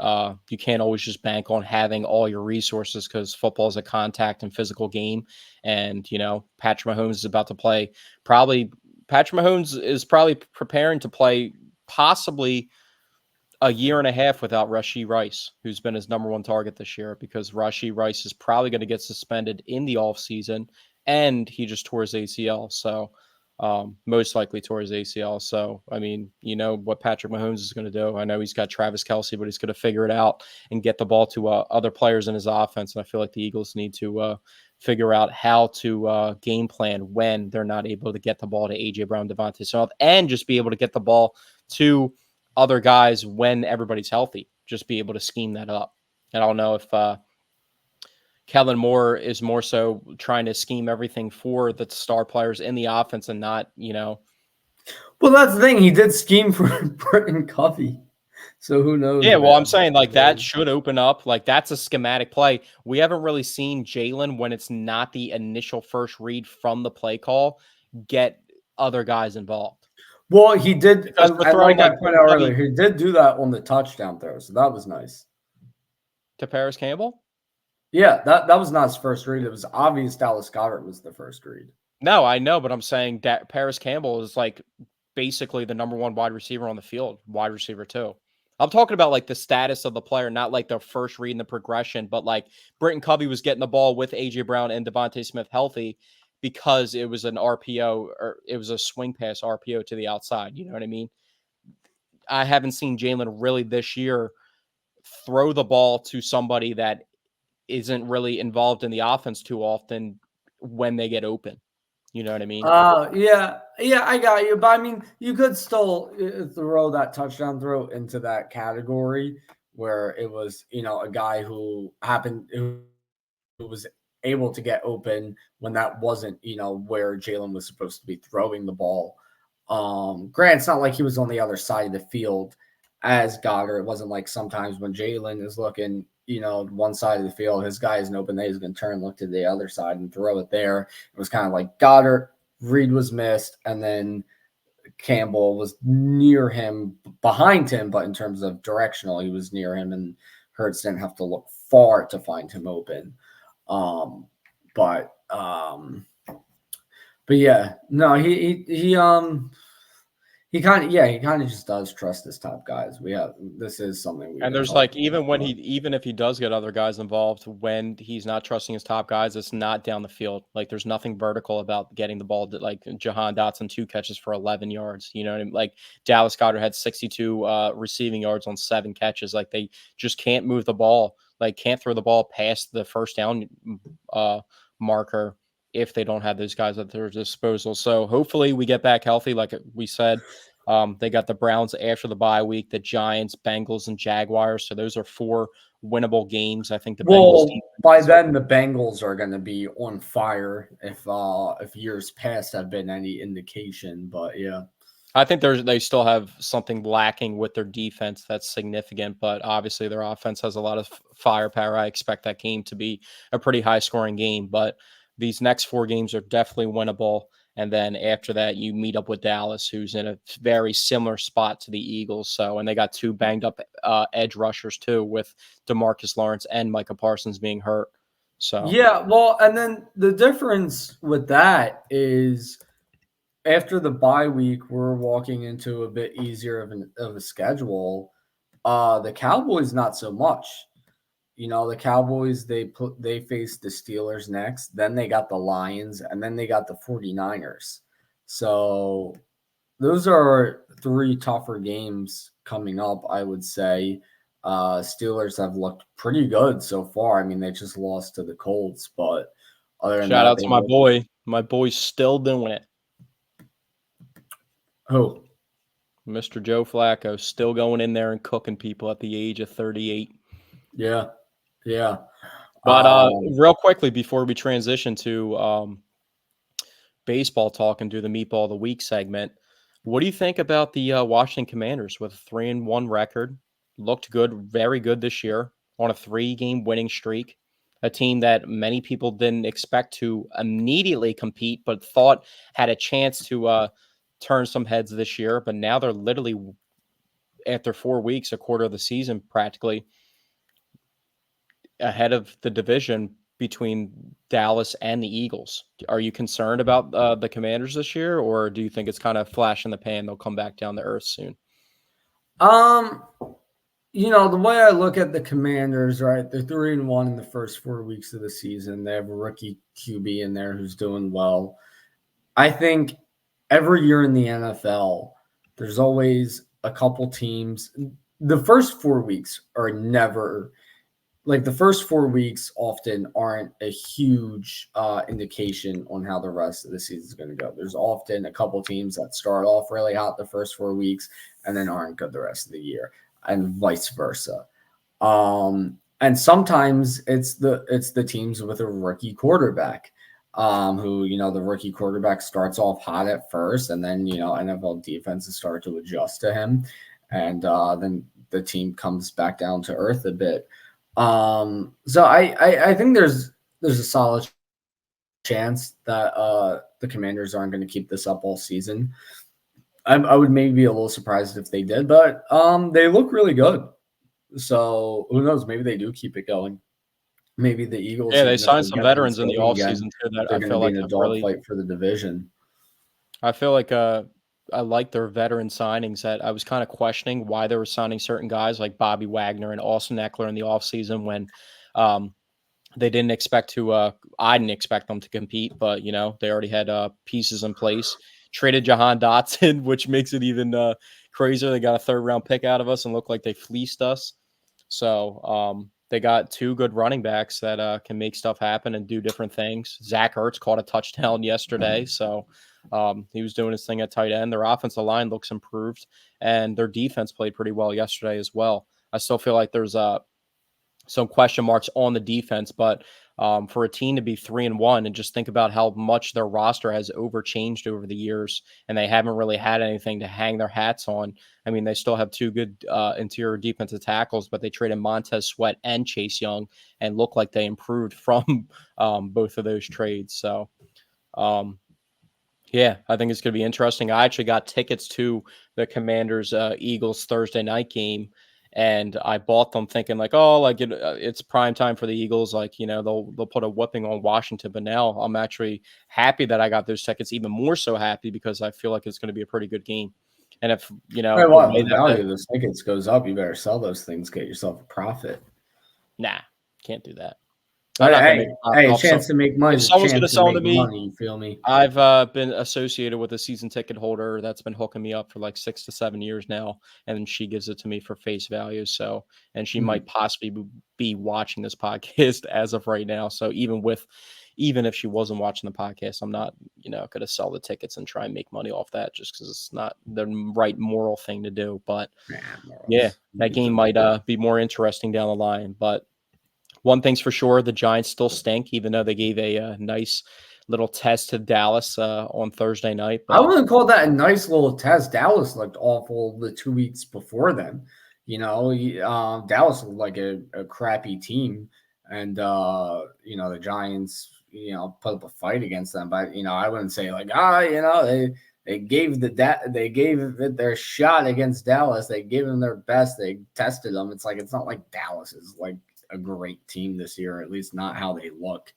you can't always just bank on having all your resources because football is a contact and physical game. And, Patrick Mahomes is about to play Patrick Mahomes is probably preparing to play possibly a year and a half without Rashee Rice, who's been his number one target this year, because Rashee Rice is probably going to get suspended in the offseason, and he just tore his ACL. So, most likely tore his ACL. So, I mean, you know what Patrick Mahomes is going to do. I know he's got Travis Kelce, but he's going to figure it out and get the ball to other players in his offense. And I feel like the Eagles need to figure out how to game plan when they're not able to get the ball to A.J. Brown, Devontae Smith, and just be able to get the ball to other guys when everybody's healthy. Just be able to scheme that up. And I don't know if Kellen Moore is more so trying to scheme everything for the star players in the offense and not, Well, that's the thing. He did scheme for Britton Covey. So who knows Yeah, well, I'm about saying like that that? should open up. Like that's a schematic play. We haven't really seen Jalen when it's not the initial first read from the play call get other guys involved Well, he did. because we're throwing Like I like pointed Britton out Covey earlier, he did do that on the touchdown throw, so that was nice. to Paris Campbell. Yeah, that was not his first read. It was obvious Dallas Goedert was the first read. No, I know, but I'm saying that Paris Campbell is like basically the number one wide receiver on the field, wide receiver too. I'm talking about like the status of the player, not like the first read in the progression, but like Britton Covey was getting the ball with AJ Brown and Devontae Smith healthy because it was an RPO or it was a swing pass RPO to the outside. You know what I mean? I haven't seen Jalen really this year throw the ball to somebody that isn't really involved in the offense too often when they get open. You know what I mean? Yeah, I got you. But I mean, you could still throw that touchdown throw into that category where it was, a guy who was able to get open when that wasn't, where Jalen was supposed to be throwing the ball. Grant, it's not like he was on the other side of the field as Goddard. It wasn't like sometimes when Jalen is looking, one side of the field, his guy isn't open, he's going to turn, look to the other side and throw it there. It was kind of like Goddard, Reed was missed, and then Campbell was near him, behind him, but in terms of directional, he was near him, and Hurts didn't have to look far to find him open. Um, but yeah, no, he kind of just does trust his top guys. This is something we've And been there's like talking even about. even if he does get other guys involved, when he's not trusting his top guys, it's not down the field. Like there's nothing vertical about getting the ball. Like Jahan Dotson 2 catches for 11 yards. You know what I mean? Like Dallas Goedert had 62 receiving yards on 7 catches. Like they just can't move the ball. Like can't throw the ball past the first down marker if they don't have those guys at their disposal. So hopefully we get back healthy, like we said. They got the Browns after the bye week, the Giants, Bengals, and Jaguars. So those are 4 winnable games. I think the Bengals Well, by defense is then the Bengals are going to be on fire if years past have been any indication. But yeah, I think they still have something lacking with their defense that's significant, but obviously their offense has a lot of firepower. I expect that game to be a pretty high scoring game, but these next 4 games are definitely winnable. And then after that, you meet up with Dallas, who's in a very similar spot to the Eagles. So, and they got two banged up edge rushers too, with DeMarcus Lawrence and Micah Parsons being hurt. So, Yeah, well, and then the difference with that is after the bye week, we're walking into a bit easier of a schedule. The Cowboys, not so much. The Cowboys, they faced the Steelers next, then they got the Lions, and then they got the 49ers. So those are three tougher games coming up, I would say. Steelers have looked pretty good so far. I mean, they just lost to the Colts, but other than shout that, out they to my look. boy. My boy's still doing it. Who? Mr. Joe Flacco, still going in there and cooking people at the age of 38. Yeah. Yeah. But real quickly before we transition to baseball talk and do the Meatball of the Week segment, what do you think about the Washington Commanders with a 3-1 record? Looked good, very good this year on a 3-game winning streak. A team that many people didn't expect to immediately compete, but thought had a chance to turn some heads this year. But now they're literally, after 4 weeks, a quarter of the season practically, ahead of the division between Dallas and the Eagles. Are you concerned about the Commanders this year, or do you think it's kind of flash in the pan? They'll come back down to earth soon. The way I look at the Commanders, right? They're 3-1 in the first 4 weeks of the season. They have a rookie QB in there who's doing well. I think every year in the NFL, there's always a couple teams. The first 4 weeks are never like the first 4 weeks often aren't a huge indication on how the rest of the season is going to go. There's often a couple teams that start off really hot the first 4 weeks and then aren't good the rest of the year, and vice versa. And sometimes it's the teams with a rookie quarterback, who the rookie quarterback starts off hot at first, and then NFL defenses start to adjust to him, and then the team comes back down to earth a bit. So I think there's a solid chance that the Commanders aren't going to keep this up all season. I would maybe be a little surprised if they did, but they look really good. So who knows? Maybe they do keep it going. Maybe the Eagles, Yeah, they even if signed they some get things veterans in the going again, offseason too that they're I going to feel be like in a have really. dogfight for the division. I feel like I like their veteran signings that I was kind of questioning why they were signing certain guys like Bobby Wagner and Austin Eckler in the offseason when they didn't expect to I didn't expect them to compete, but they already had pieces in place. Traded Jahan Dotson, which makes it even crazier. They got a 3rd-round pick out of us and looked like they fleeced us. So they got 2 good running backs that can make stuff happen and do different things. Zach Ertz caught a touchdown yesterday, so he was doing his thing at tight end. Their offensive line looks improved, and their defense played pretty well yesterday as well. I still feel like there's some question marks on the defense, but for a team to be 3-1 and just think about how much their roster has overchanged over the years, and they haven't really had anything to hang their hats on. I mean, they still have 2 good interior defensive tackles, but they traded Montez Sweat and Chase Young and look like they improved from both of those trades. So, yeah, I think it's going to be interesting. I actually got tickets to the Commanders Eagles Thursday night game, and I bought them thinking like, oh, like it's prime time for the Eagles. Like they'll put a whipping on Washington. But now I'm actually happy that I got those tickets. Even more so happy because I feel like it's going to be a pretty good game. And if Hey, the well, way the value of those tickets goes up, you better sell those things, get yourself a profit. nah, can't do that. They're not going to make a profit A off. chance to make money If is a someone's going to chance to sell them make to me, money. You feel me? I've been associated with a season ticket holder that's been hooking me up for like 6 to 7 years now, and she gives it to me for face value. So, and she might possibly be watching this podcast as of right now. So even if she wasn't watching the podcast, I'm not going to sell the tickets and try and make money off that just because it's not the right moral thing to do. But yeah, that game might be more interesting down the line. But one thing's for sure, the Giants still stink, even though they gave a nice little test to Dallas on Thursday night. I But wouldn't call that a nice little test. Dallas looked awful the 2 weeks before then. Dallas looked like a crappy team, and the Giants put up a fight against them. But I wouldn't say like they gave it their shot against Dallas. They gave them their best. They tested them. It's not like Dallas is like a great team this year, at least not how they look.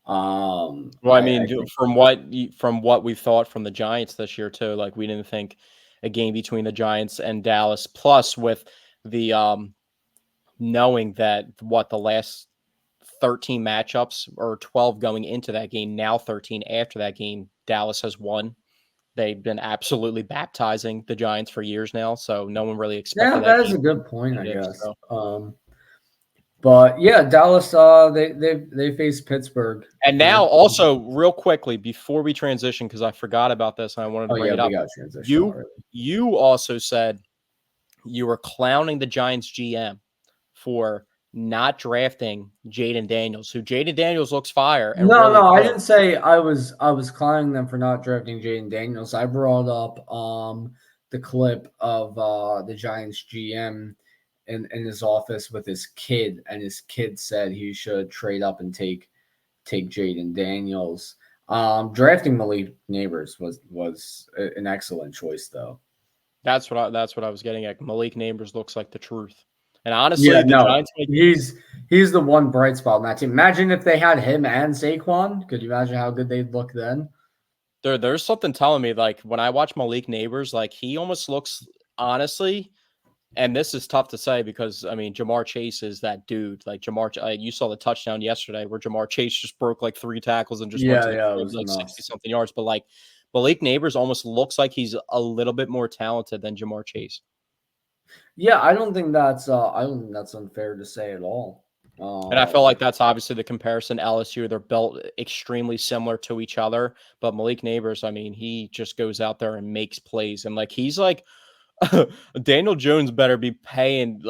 Well, I I mean, think from what we thought from the Giants this year too, like we didn't think a game between the Giants and Dallas, plus with the knowing that the last 13 matchups or 12 going into that game, now 13 after that game, Dallas has won. They've been absolutely baptizing the Giants for years now, so no one really expected that that is game a to be good point, I competitive. guess. So. But yeah, Dallas they faced Pittsburgh. And now, also, real quickly before we transition, because I forgot about this and I wanted to Oh bring yeah, it we up. got transition You already. you also said you were clowning the Giants GM for not drafting Jaden Daniels, who Jaden Daniels looks fire and No, really I good. didn't say I was clowning them for not drafting Jaden Daniels. I brought up the clip of the Giants GM in his office with his kid, and his kid said he should trade up and take Jaden Daniels. Drafting Malik Neighbors was an excellent choice, though. That's what I was getting at. Malik Neighbors looks like the truth. And Yeah, honestly, the no, Giants he's the one bright spot on that team. Imagine if they had him and Saquon. Could you imagine how good they'd look then? there's something telling me, like when I watch Malik Neighbors, like he almost looks, honestly, and this is tough to say because I mean Jamar Chase is that dude. Like you saw the touchdown yesterday where Jamar Chase just broke like 3 tackles and just went to the Yeah, it field was like 60 nuts. something yards. But like Malik Neighbors almost looks like he's a little bit more talented than Jamar Chase. Yeah, I don't think that's unfair to say at all. And I feel Um, like that's obviously the comparison. LSU, they're built extremely similar to each other. But Malik Neighbors, I mean, he just goes out there and makes plays. And like he's like Daniel Jones better be paying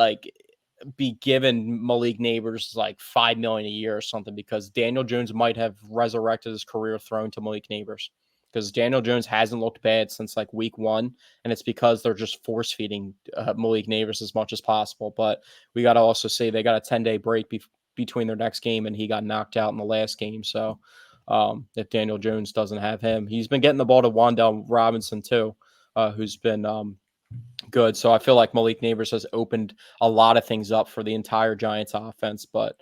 be given Malik Neighbors like $5 million a year or something, because Daniel Jones might have resurrected his career thrown to Malik Neighbors, because Daniel Jones hasn't looked bad since like week 1, and it's because they're just force feeding Malik Neighbors as much as possible. But we got to also say they got a 10-day break between their next game, and he got knocked out in the last game. So if Daniel Jones doesn't have him, he's been getting the ball to Wan'Dale Robinson too, who's been good. So I feel like Malik Neighbors has opened a lot of things up for the entire Giants offense, but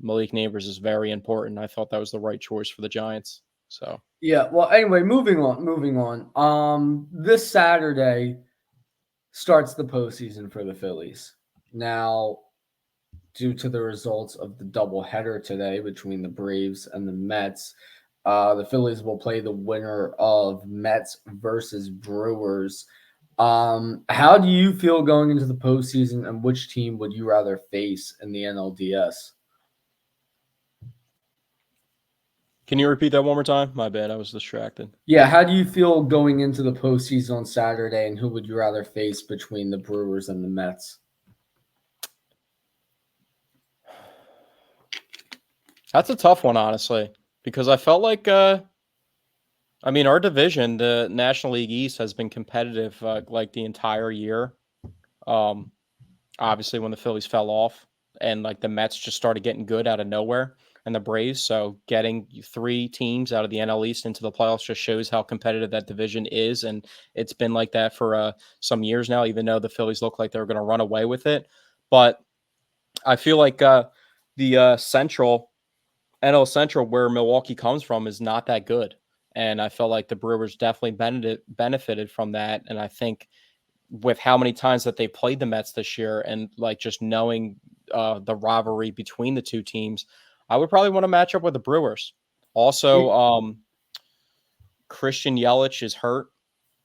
Malik Neighbors is very important. I thought that was the right choice for the Giants. So yeah. Well, anyway, moving on. This Saturday starts the postseason for the Phillies. Now, due to the results of the doubleheader today between the Braves and the Mets, the Phillies will play the winner of Mets versus Brewers. How do you feel going into the postseason, and which team would you rather face in the NLDS? can you repeat that one more time? My bad, I was distracted. Yeah, how do you feel going into the postseason on Saturday, and who would you rather face between the Brewers and the Mets? That's a tough one, honestly, because I felt like I mean, our division, the National League East, has been competitive like the entire year. Um, Obviously, when the Phillies fell off and like the Mets just started getting good out of nowhere, and the Braves. So getting 3 teams out of the NL East into the playoffs just shows how competitive that division is. And it's been like that for some years now, even though the Phillies look like they're going to run away with it. But I feel like the Central, NL Central, where Milwaukee comes from, is not that good. And I felt like the Brewers definitely benefited from that. And I think with how many times that they played the Mets this year, and like just knowing the rivalry between the two teams, I would probably want to match up with the Brewers. Also, Christian Yelich is hurt,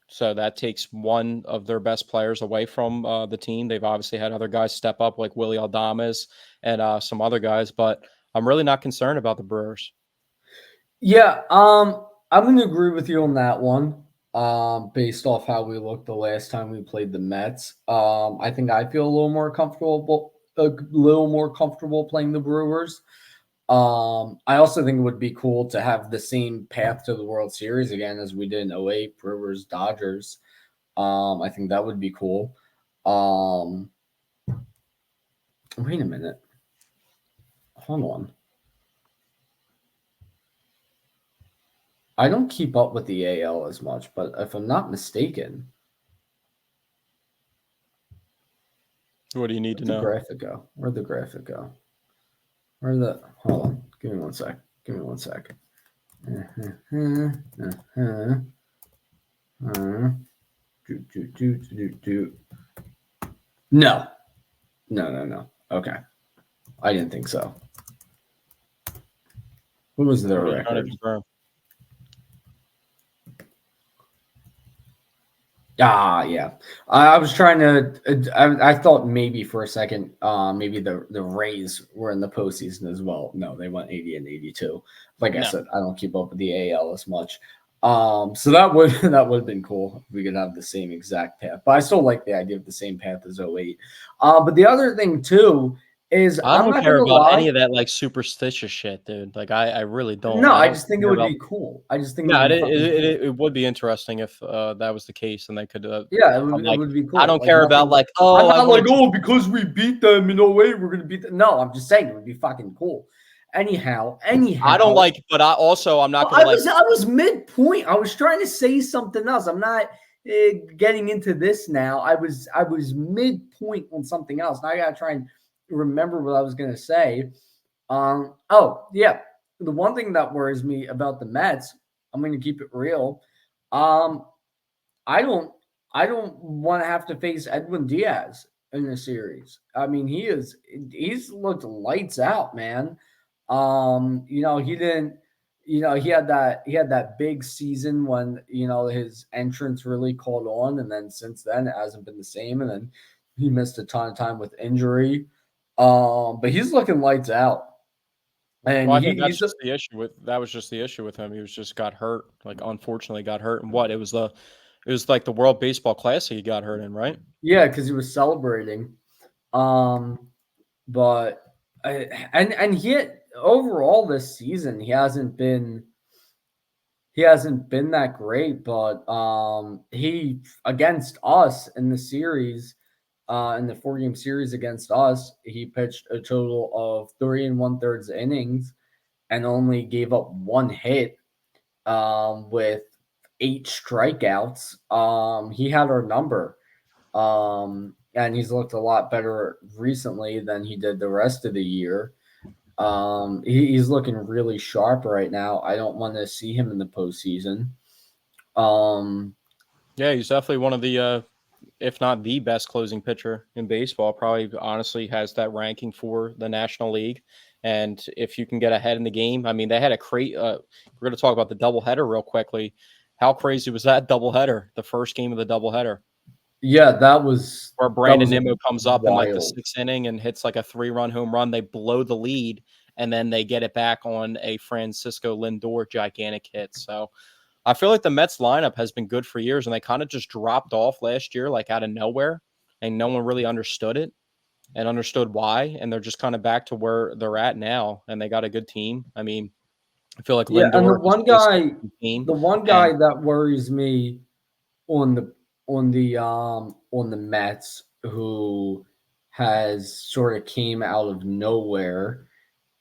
so that takes one of their best players away from the team. They've obviously had other guys step up like Willie Adames and some other guys, but I'm really not concerned about the Brewers. Yeah, I'm going to agree with you on that one. Based off how we looked the last time we played the Mets, I think I feel a little more comfortable playing the Brewers. I also think it would be cool to have the same path to the World Series again as we did in '08, Brewers Dodgers. I think that would be cool. Um, Wait a minute. Hold on. I don't keep up with the AL as much, but if I'm not mistaken, What do you need to where'd the know? graphic go? Where'd the graphic go? Hold on. Give me one sec. Give me one sec. No. No. Okay. I didn't think so. What was their What are you trying to record? confirm? Yeah. I was trying to. I thought maybe for a second, maybe the Rays were in the postseason as well. No, they went 80 and 82. Like I No. said, I don't keep up with the AL as much. So that would that would have been cool if we could have the same exact path. But I still like the idea of the same path as 08. But the other thing too is I I'm don't not care gonna about any lie. of that like superstitious shit, dude. Like I really don't. No, I I don't just think it care would about. be cool. I just think it would Yeah, be fucking cool. it would be interesting if that was the case, and they could. Yeah, I'm it like, would be I cool. don't Like care about nothing. like, oh, I'm I not like, want to. oh, because we beat them in 08, we're gonna beat them. No, I'm just saying it would be fucking cool. I don't Anyhow. like, but I'm not Well, gonna like. I was midpoint. I was trying to say something else. I'm not getting into this now. I was midpoint on something else. Now I gotta try and remember what I was gonna say. Oh yeah, the one thing that worries me about the Mets, I'm gonna keep it real. Um, I don't I don't want to have to face Edwin Diaz in the series. I mean, he's looked lights out, man. He didn't he had that big season when, his entrance really caught on, and then since then it hasn't been the same, and then he missed a ton of time with injury. But he's looking lights out. And Well, I think he's that was just the issue with him. He was just got hurt, like unfortunately got hurt. And what it was like the World Baseball Classic he got hurt in, right? yeah, because he was celebrating. Um, but and yet overall this season he hasn't been that great. But he against us in the series, in the 4-game series against us, he pitched a total of 3 1/3 innings and only gave up one hit, with 8 strikeouts. He had our number. And he's looked a lot better recently than he did the rest of the year. He's looking really sharp right now. I don't want to see him in the postseason. Um, Yeah, he's definitely one of the if not the best closing pitcher in baseball. Probably honestly has that ranking for the National League. And if you can get ahead in the game, I mean, they had a we're going to talk about the doubleheader real quickly. How crazy was that doubleheader? The first game of the doubleheader, yeah, where that Brandon was Nimmo comes up in like the wild. 6th inning and hits like a 3-run home run. They blow the lead, and then they get it back on a Francisco Lindor gigantic hit. So I feel like the Mets lineup has been good for years, and they kind of just dropped off last year, like out of nowhere, and no one really understood it and understood why. And they're just kind of back to where they're at now, and they got a good team. I mean, I feel like Yeah, and Lindor is basically the team, the one and guy that worries me on on the Mets, who has sort of came out of nowhere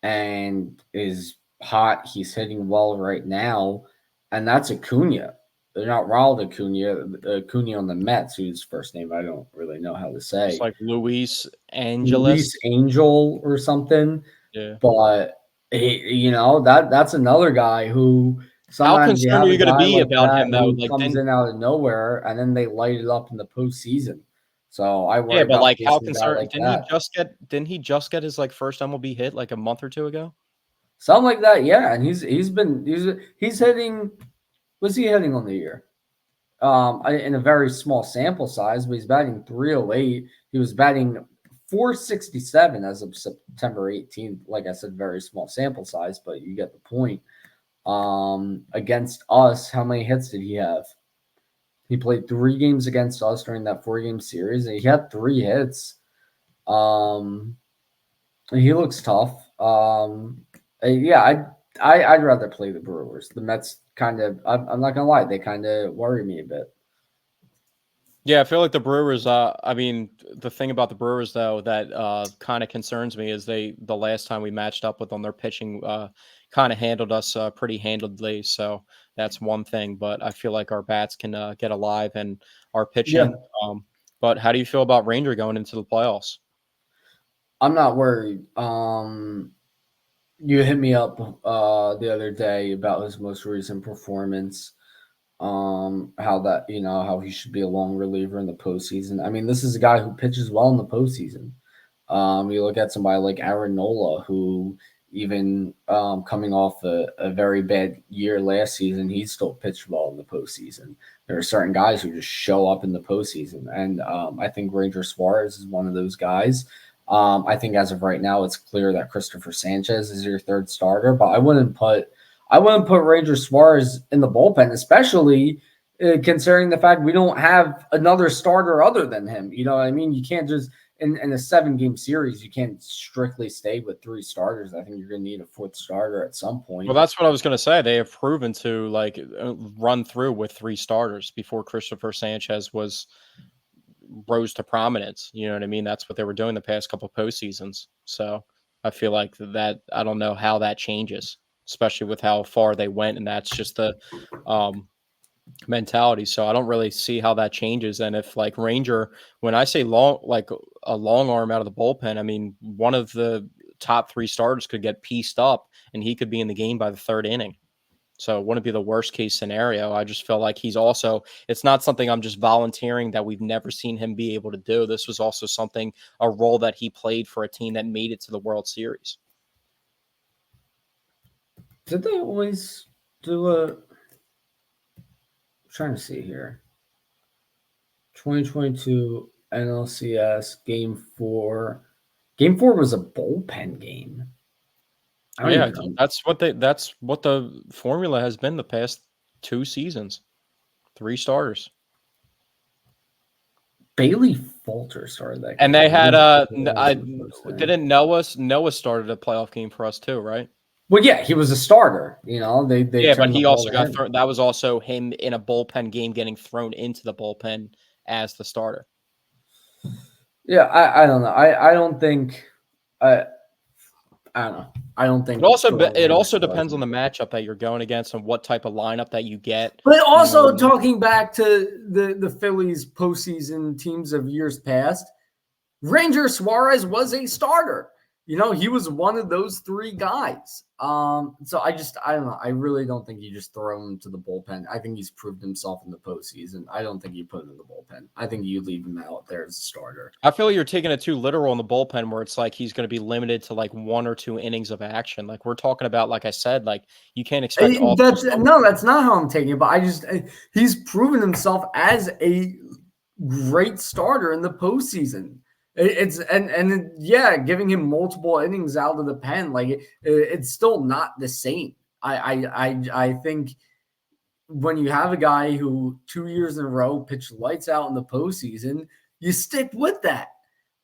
and is hot. He's hitting well right now, and that's Acuna. They're not Ronald Acuna, Acuna on the Mets, whose first name I don't really know how to it's say, like Luis Luis Angeles. Angel or something. Yeah. But that's another guy who How sometimes you concerned are have a you going to guy be like about that him though? who Like, comes didn't in out of nowhere and then they light it up in the postseason. So I yeah, worry but about like, how facing a guy concerned like that. didn't he just get his like first MLB hit like a month or two ago? Something like that, yeah. And he's hitting. What's he hitting on the year? In a very small sample size, but he's batting 308. He was batting 467 as of September 18th. Like I said, very small sample size, but you get the point. Against us, how many hits did he have? He played 3 games against us during that 4-game series, and he had 3 hits. Um, he looks tough. Yeah, I'd rather play the Brewers. The Mets kind of. I'm not gonna lie, they kind of worry me a bit. Yeah, I feel like the Brewers. I mean, the thing about the Brewers though that kind of concerns me is the last time we matched up with them, their pitching kind of handled us pretty handedly. So That's one thing, but I feel like our bats can get alive and our Yeah, pitching. But how do you feel about Ranger going into the playoffs? I'm not worried. You hit me up the other day about his most recent performance. How that how he should be a long reliever in the postseason. I mean, this is a guy who pitches well in the postseason. You look at somebody like Aaron Nola, who even coming off a very bad year last season, he still pitched well in the postseason. There are certain guys who just show up in the postseason, and I think Ranger Suarez is one of those guys. I think as of right now, it's clear that Christopher Sanchez is your third starter, but I wouldn't put Ranger Suarez in the bullpen, especially considering the fact we don't have another starter other than him. You know what I mean? You can't just in a 7-game series, you can't strictly stay with 3 starters. I think you're going to need a 4th starter at some Well, point. that's what I was going to say. They have proven to run through with 3 starters before Christopher Sanchez rose to prominence. You know what I mean? That's what they were doing the past couple of postseasons. So I feel like that I don't know how that changes, especially with how far they went, and that's just the mentality. So I don't really see how that changes. And if like Ranger, when I say long, like a long arm out of the bullpen, I mean one of the top 3 starters could get pieced up, and he could be in the game by the 3rd inning. So it wouldn't be the worst case scenario. I just feel like it's not something I'm just volunteering that we've never seen him be able to do. This was also a role that he played for a team that made it to the World Series. Did they always do a? I'm trying to see here. 2022 NLCS Game 4. Game 4 was a bullpen game. I don't Yeah, even. that's what the formula has been the past 2 seasons. 3 starters. Bailey Falter started that And game. they had I Interesting. didn't Noah started a playoff game for us too, right? Well, yeah, he was a starter. They Yeah, but turned the he ball also to got him. thrown. That was also him in a bullpen game getting thrown into the bullpen as the starter. Yeah, I don't know. I don't think I don't know. I don't think throwing It Ranger also Suarez depends on in. the matchup that you're going against and what type of lineup that you get. But You know what I also mean? talking back to the Phillies postseason teams of years past, Ranger Suarez was a starter. He was one of those 3 guys. So I don't know. I really don't think you just throw him to the bullpen. I think he's proved himself in the postseason. I don't think you put him in the bullpen. I think you leave him out there as a starter. I feel like you're taking it too literal in the bullpen where it's like he's going to be limited to like 1 or 2 innings of action. Like we're talking about, like I said, like you can't expect all those. That's not how I'm taking it. But he's proven himself as a great starter in the postseason. It's and yeah, giving him multiple innings out of the pen, like it's still not the same. I think when you have a guy who 2 years in a row pitched lights out in the postseason, you stick with that.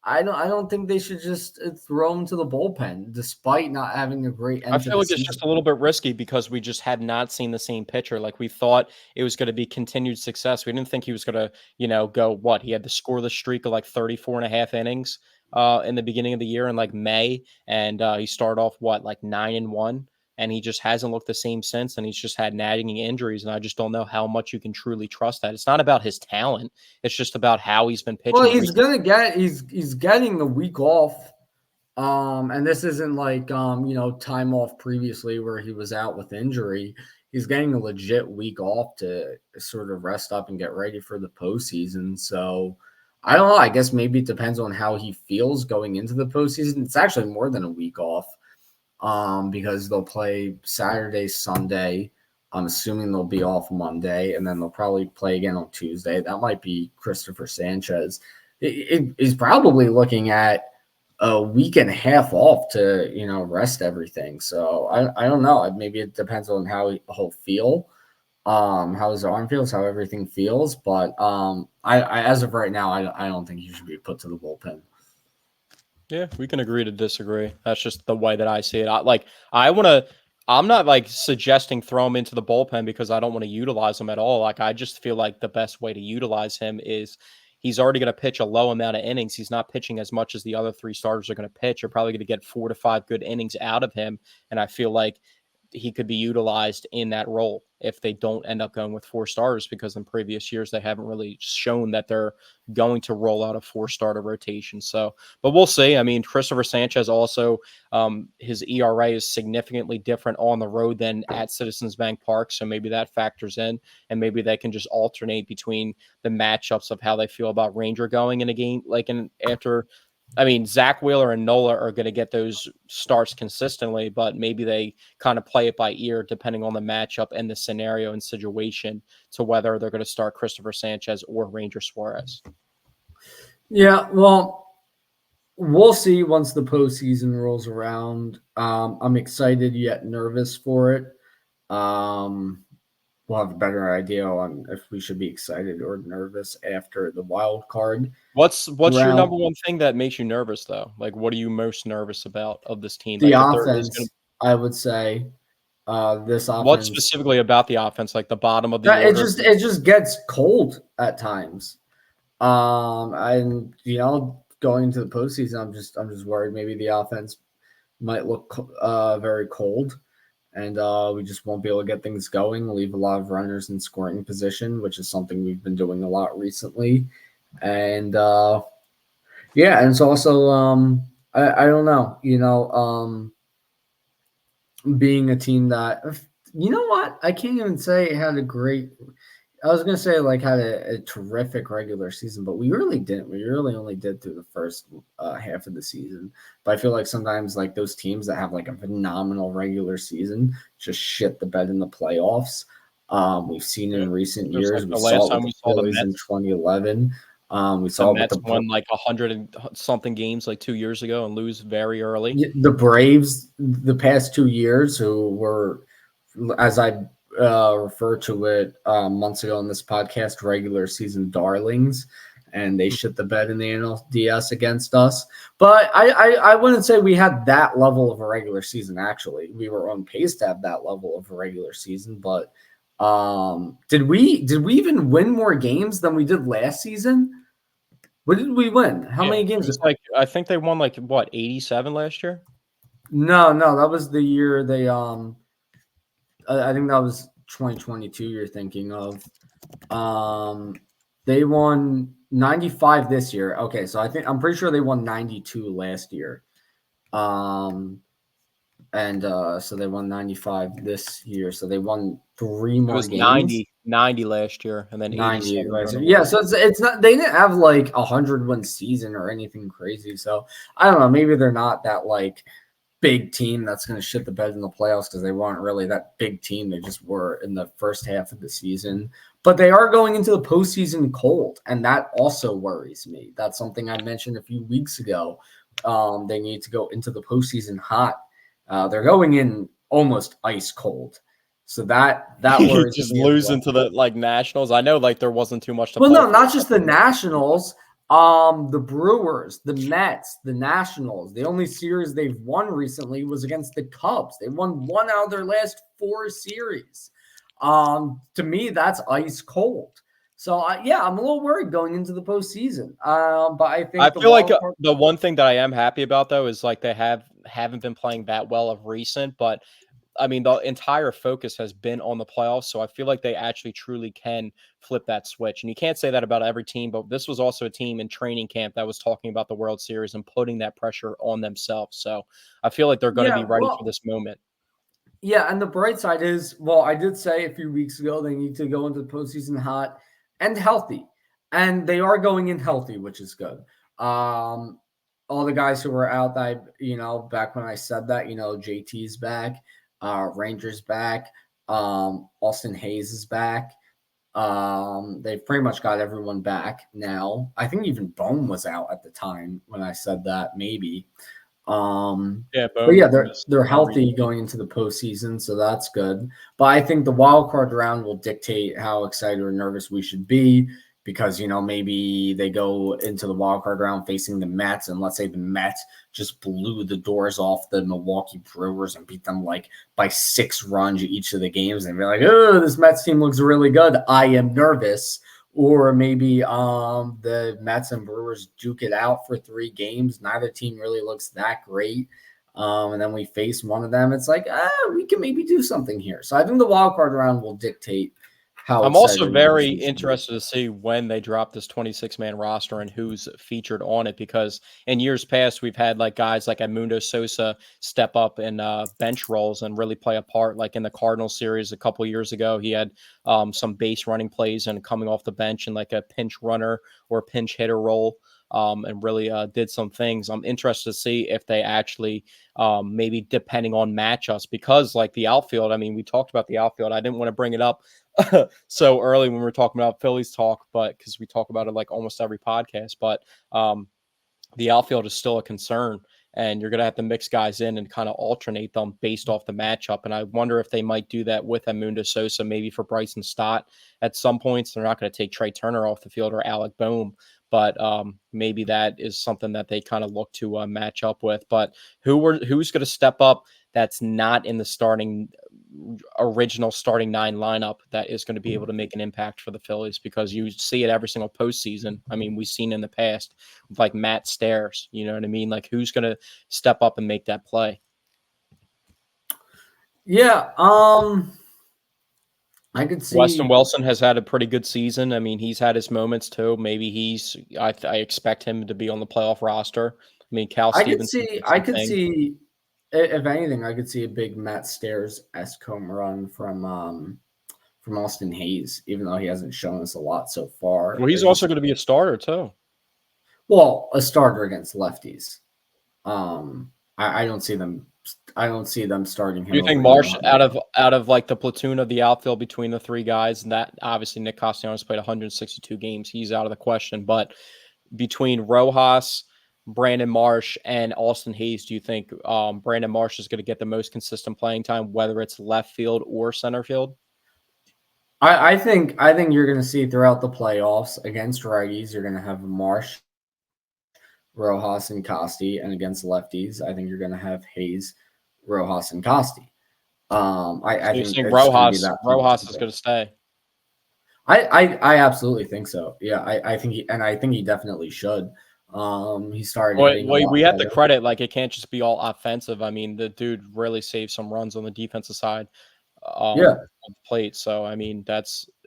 I don't think they should just throw him to the bullpen, despite not having a great I end to feel the like it's just season. a little bit risky because we just had not seen the same pitcher. Like we thought it was going to be continued success. We didn't think he was going to, go what? He had the scoreless streak of like 34 and a half innings in the beginning of the year in like May. And he started off what, like 9-1. And he just hasn't looked the same since. And he's just had nagging injuries. And I just don't know how much you can truly trust that. It's not about his talent. It's just about how he's been Well, pitching he's getting a week off. And this isn't like time off previously where he was out with injury. He's getting a legit week off to sort of rest up and get ready for the postseason. So I don't know. I guess maybe it depends on how he feels going into the postseason. It's actually more than a week off. Because they'll play Saturday, Sunday. I'm assuming they'll be off Monday, and then they'll probably play again on Tuesday. That might be Christopher Sanchez. He's probably looking at a week and a half off to rest everything. So I don't know. Maybe it depends on how he'll feel, how his arm feels, how everything feels. But I as of right now, I don't think he should be put to the bullpen. Yeah, we can agree to disagree. That's just the way that I see it. I'm not like suggesting throw him into the bullpen because I don't want to utilize him at all. Like I just feel like the best way to utilize him is he's already going to pitch a low amount of innings. He's not pitching as much as the other 3 starters are going to pitch. You're probably going to get 4 to 5 good innings out of him. And I feel like he could be utilized in that role. if they don't end up going with 4 starters, because in previous years they haven't really shown that they're going to roll out a 4 starter rotation. So, but we'll see. I mean, Christopher Sanchez also, his ERA is significantly different on the road than at Citizens Bank Park. So maybe that factors in, and maybe they can just alternate between the matchups of how they feel about Ranger going in a game, like after. I mean, Zach Wheeler and Nola are going to get those starts consistently, but maybe they kind of play it by ear depending on the matchup and the scenario and situation to whether they're going to start Christopher Sanchez or Ranger Suarez. Yeah, well, we'll see once the postseason rolls around. I'm excited yet nervous for it. We'll have a better idea on if we should be excited or nervous after the wild card. What's your number one thing that makes you nervous, though? Like, what are you most nervous about of this team? The Like, offense, I would say. This offense. What specifically about the offense? Like the bottom of the order? It just gets cold at times. And going into the postseason, I'm just worried maybe the offense might look very cold, and we just won't be able to get things going. Leave a lot of runners in scoring position, which is something we've been doing a lot recently. And and it's also I don't know, being a team that, you know what, I can't even say it had a great. I was gonna say like had a terrific regular season, but we really didn't. We really only did through the first half of the season. But I feel like sometimes like those teams that have like a phenomenal regular season just shit the bed in the playoffs. We've seen in recent years. Like we saw it with the saw Phillies in 2011. We saw the Mets won like 100 and something games like 2 years ago and lose very early. The Braves the past 2 years, who were, as I referred to it months ago on this podcast, regular season darlings, and they shit the bed in the NLDS against us. But I wouldn't say we had that level of a regular season. Actually, we were on pace to have that level of a regular season. But did we even win more games than we did last season? What did we win? How many games? Like I think they won like what 87 last year. No, that was the year they I think that was 2022 you're thinking of. They won 95 this year. Okay, so I'm pretty sure they won 92 last year. So they won 95 this year. So they won 3 more games. 90 last year, and then 90 last year. Yeah, so it's not, they didn't have like 100-win season or anything crazy. So I don't know, maybe they're not that like big team that's going to shit the bed in the playoffs, because they weren't really that big team. They just were in the first half of the season. But they are going into the postseason cold, and that also worries me. That's something I mentioned a few weeks ago. They need to go into the postseason hot. They're going in almost ice cold. So that worries just me. Losing to the like Nationals. I know like there wasn't too much to play no, not just the Nationals. The Brewers, the Mets, the Nationals. The only series they've won recently was against the Cubs. They won 1 out of their last 4 series. To me, that's ice cold. So I'm a little worried going into the postseason. But I feel like the one thing that I am happy about though is like they haven't been playing that well of recent, but I mean, the entire focus has been on the playoffs, so I feel like they actually truly can flip that switch. And you can't say that about every team, but this was also a team in training camp that was talking about the World Series and putting that pressure on themselves. So I feel like they're going to be ready for this moment. Yeah, and the bright side is, well, I did say a few weeks ago they need to go into the postseason hot and healthy. And they are going in healthy, which is good. All the guys who were out that, back when I said that, JT's back. Rangers back. Austin Hayes is back. They've pretty much got everyone back now. I think even Bohm was out at the time when I said that, maybe. They're healthy going into the postseason, so that's good. But I think the wild card round will dictate how excited or nervous we should be, because maybe they go into the wild card round facing the Mets, and let's say the Mets just blew the doors off the Milwaukee Brewers and beat them like by 6 runs each of the games, and be like, oh, this Mets team looks really good. I am nervous. Or maybe the Mets and Brewers duke it out for 3 games. Neither team really looks that great. And then we face one of them. It's like, we can maybe do something here. So I think the wild card round will dictate how I'm also excited very we should be. interested to see when they drop this 26-man roster and who's featured on it, because in years past we've had like guys like Edmundo Sosa step up in bench roles and really play a part. Like in the Cardinal series a couple years ago, he had some base running plays and coming off the bench in like a pinch runner or pinch hitter role. And really did some things. I'm interested to see if they actually maybe depending on matchups, because like the outfield, I mean, we talked about the outfield. I didn't want to bring it up so early when we were talking about Phillies talk, but because we talk about it like almost every podcast, but the outfield is still a concern, and you're going to have to mix guys in and kind of alternate them based off the matchup. And I wonder if they might do that with Edmundo Sosa, maybe for Bryson Stott at some points. They're not going to take Trey Turner off the field or Alec Boehm, but maybe that is something that they kind of look to match up with. But who's going to step up that's not in the original starting nine lineup that is going to be able to make an impact for the Phillies? Because you see it every single postseason. I mean, we've seen in the past with like Matt Stairs, you know what I mean? Like who's going to step up and make that play? Yeah, I could see Weston Wilson has had a pretty good season. I mean, he's had his moments too. Maybe I expect him to be on the playoff roster. I mean, Cal Stevenson. I could see, if anything, I could see a big Matt Stairs-esque home run from Austin Hayes, even though he hasn't shown us a lot so far. Well, he's also going to be a starter too. Well, a starter against lefties. I don't see them. I don't see them starting him. Do you think Marsh out of like the platoon of the outfield between the three guys, and that obviously Nick Castellanos played 162 games, he's out of the question. But between Rojas, Brandon Marsh, and Austin Hayes, do you think Brandon Marsh is going to get the most consistent playing time, whether it's left field or center field? I think you're going to see throughout the playoffs against righties, you're going to have Marsh, Rojas, and Costi, and against lefties, I think you're going to have Hayes, Rojas, and Costi. I think Rojas is going to stay. I absolutely think so. Yeah, I think he definitely should. He started. We have to credit, like it can't just be all offensive. I mean, the dude really saved some runs on the defensive side. Of the plate. So I mean,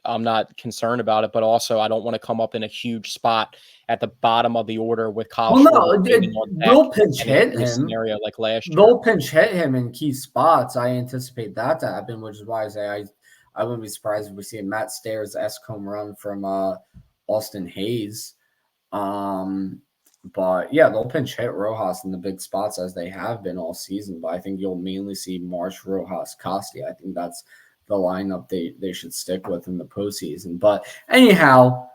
I'm not concerned about it, but also I don't want to come up in a huge spot at the bottom of the order with Kyle. Well, no, they'll pinch hit him. Scenario like last year. They'll pinch hit him in key spots. I anticipate that to happen, which is why I say I wouldn't be surprised if we see a Matt Stairs-esque home run from Austin Hayes. But yeah, they'll pinch hit Rojas in the big spots as they have been all season. But I think you'll mainly see Marsh, Rojas, Costi. I think that's the lineup they should stick with in the postseason. But anyhow,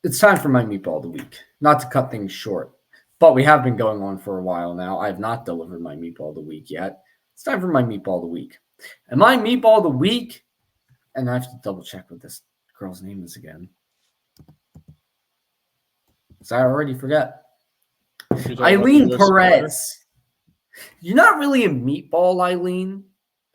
it's time for my meatball of the week. Not to cut things short, but we have been going on for a while now. I have not delivered my meatball of the week yet. It's time for my meatball of the week. And my meatball of the week, and I have to double check what this girl's name is again. I already forget. Eileen Perez. You're not really a meatball, Eileen.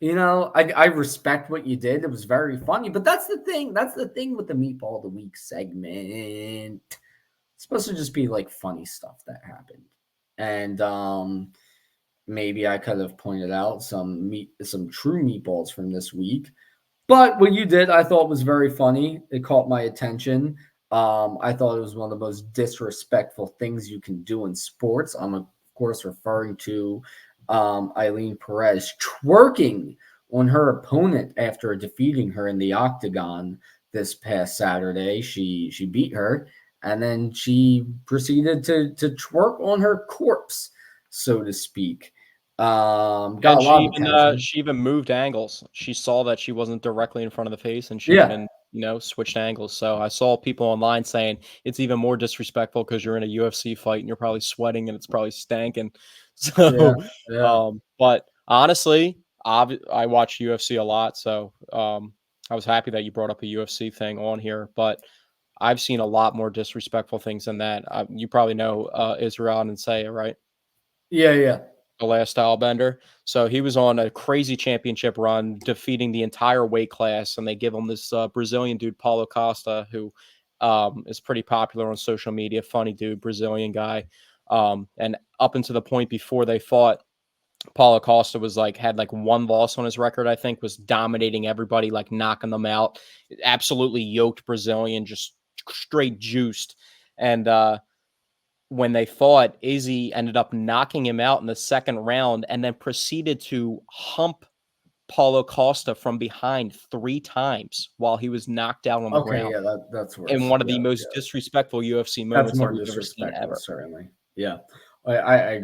You know, I respect what you did. It was very funny, but that's the thing. That's the thing with the meatball of the week segment. It's supposed to just be like funny stuff that happened. And maybe I could have pointed out some true meatballs from this week. But what you did, I thought was very funny. It caught my attention. I thought it was one of the most disrespectful things you can do in sports. I'm, of course, referring to Eileen Perez twerking on her opponent after defeating her in the octagon this past Saturday. She beat her, and then she proceeded to twerk on her corpse, so to speak. She even moved angles. She saw that she wasn't directly in front of the face, and she even switched angles. So I saw people online saying it's even more disrespectful because you're in a UFC fight and you're probably sweating and it's probably stanking. So, but honestly, I watch UFC a lot, so I was happy that you brought up a UFC thing on here. But I've seen a lot more disrespectful things than that. You probably know Israel Adesanya, right? Yeah. The last style bender. So he was on a crazy championship run, defeating the entire weight class, and they give him this Brazilian dude, Paulo Costa, who is pretty popular on social media. Funny dude, Brazilian guy. And up until the point before they fought, Paulo Costa was had one loss on his record, I think, was dominating everybody, like knocking them out. Absolutely yoked Brazilian, just straight juiced. And when they fought, Izzy ended up knocking him out in the second round and then proceeded to hump Paulo Costa from behind 3 times while he was knocked out on the ground. Yeah, that's worse. In one of the most disrespectful UFC That's moments that more we've ever seen disrespectful, ever. certainly. Yeah, I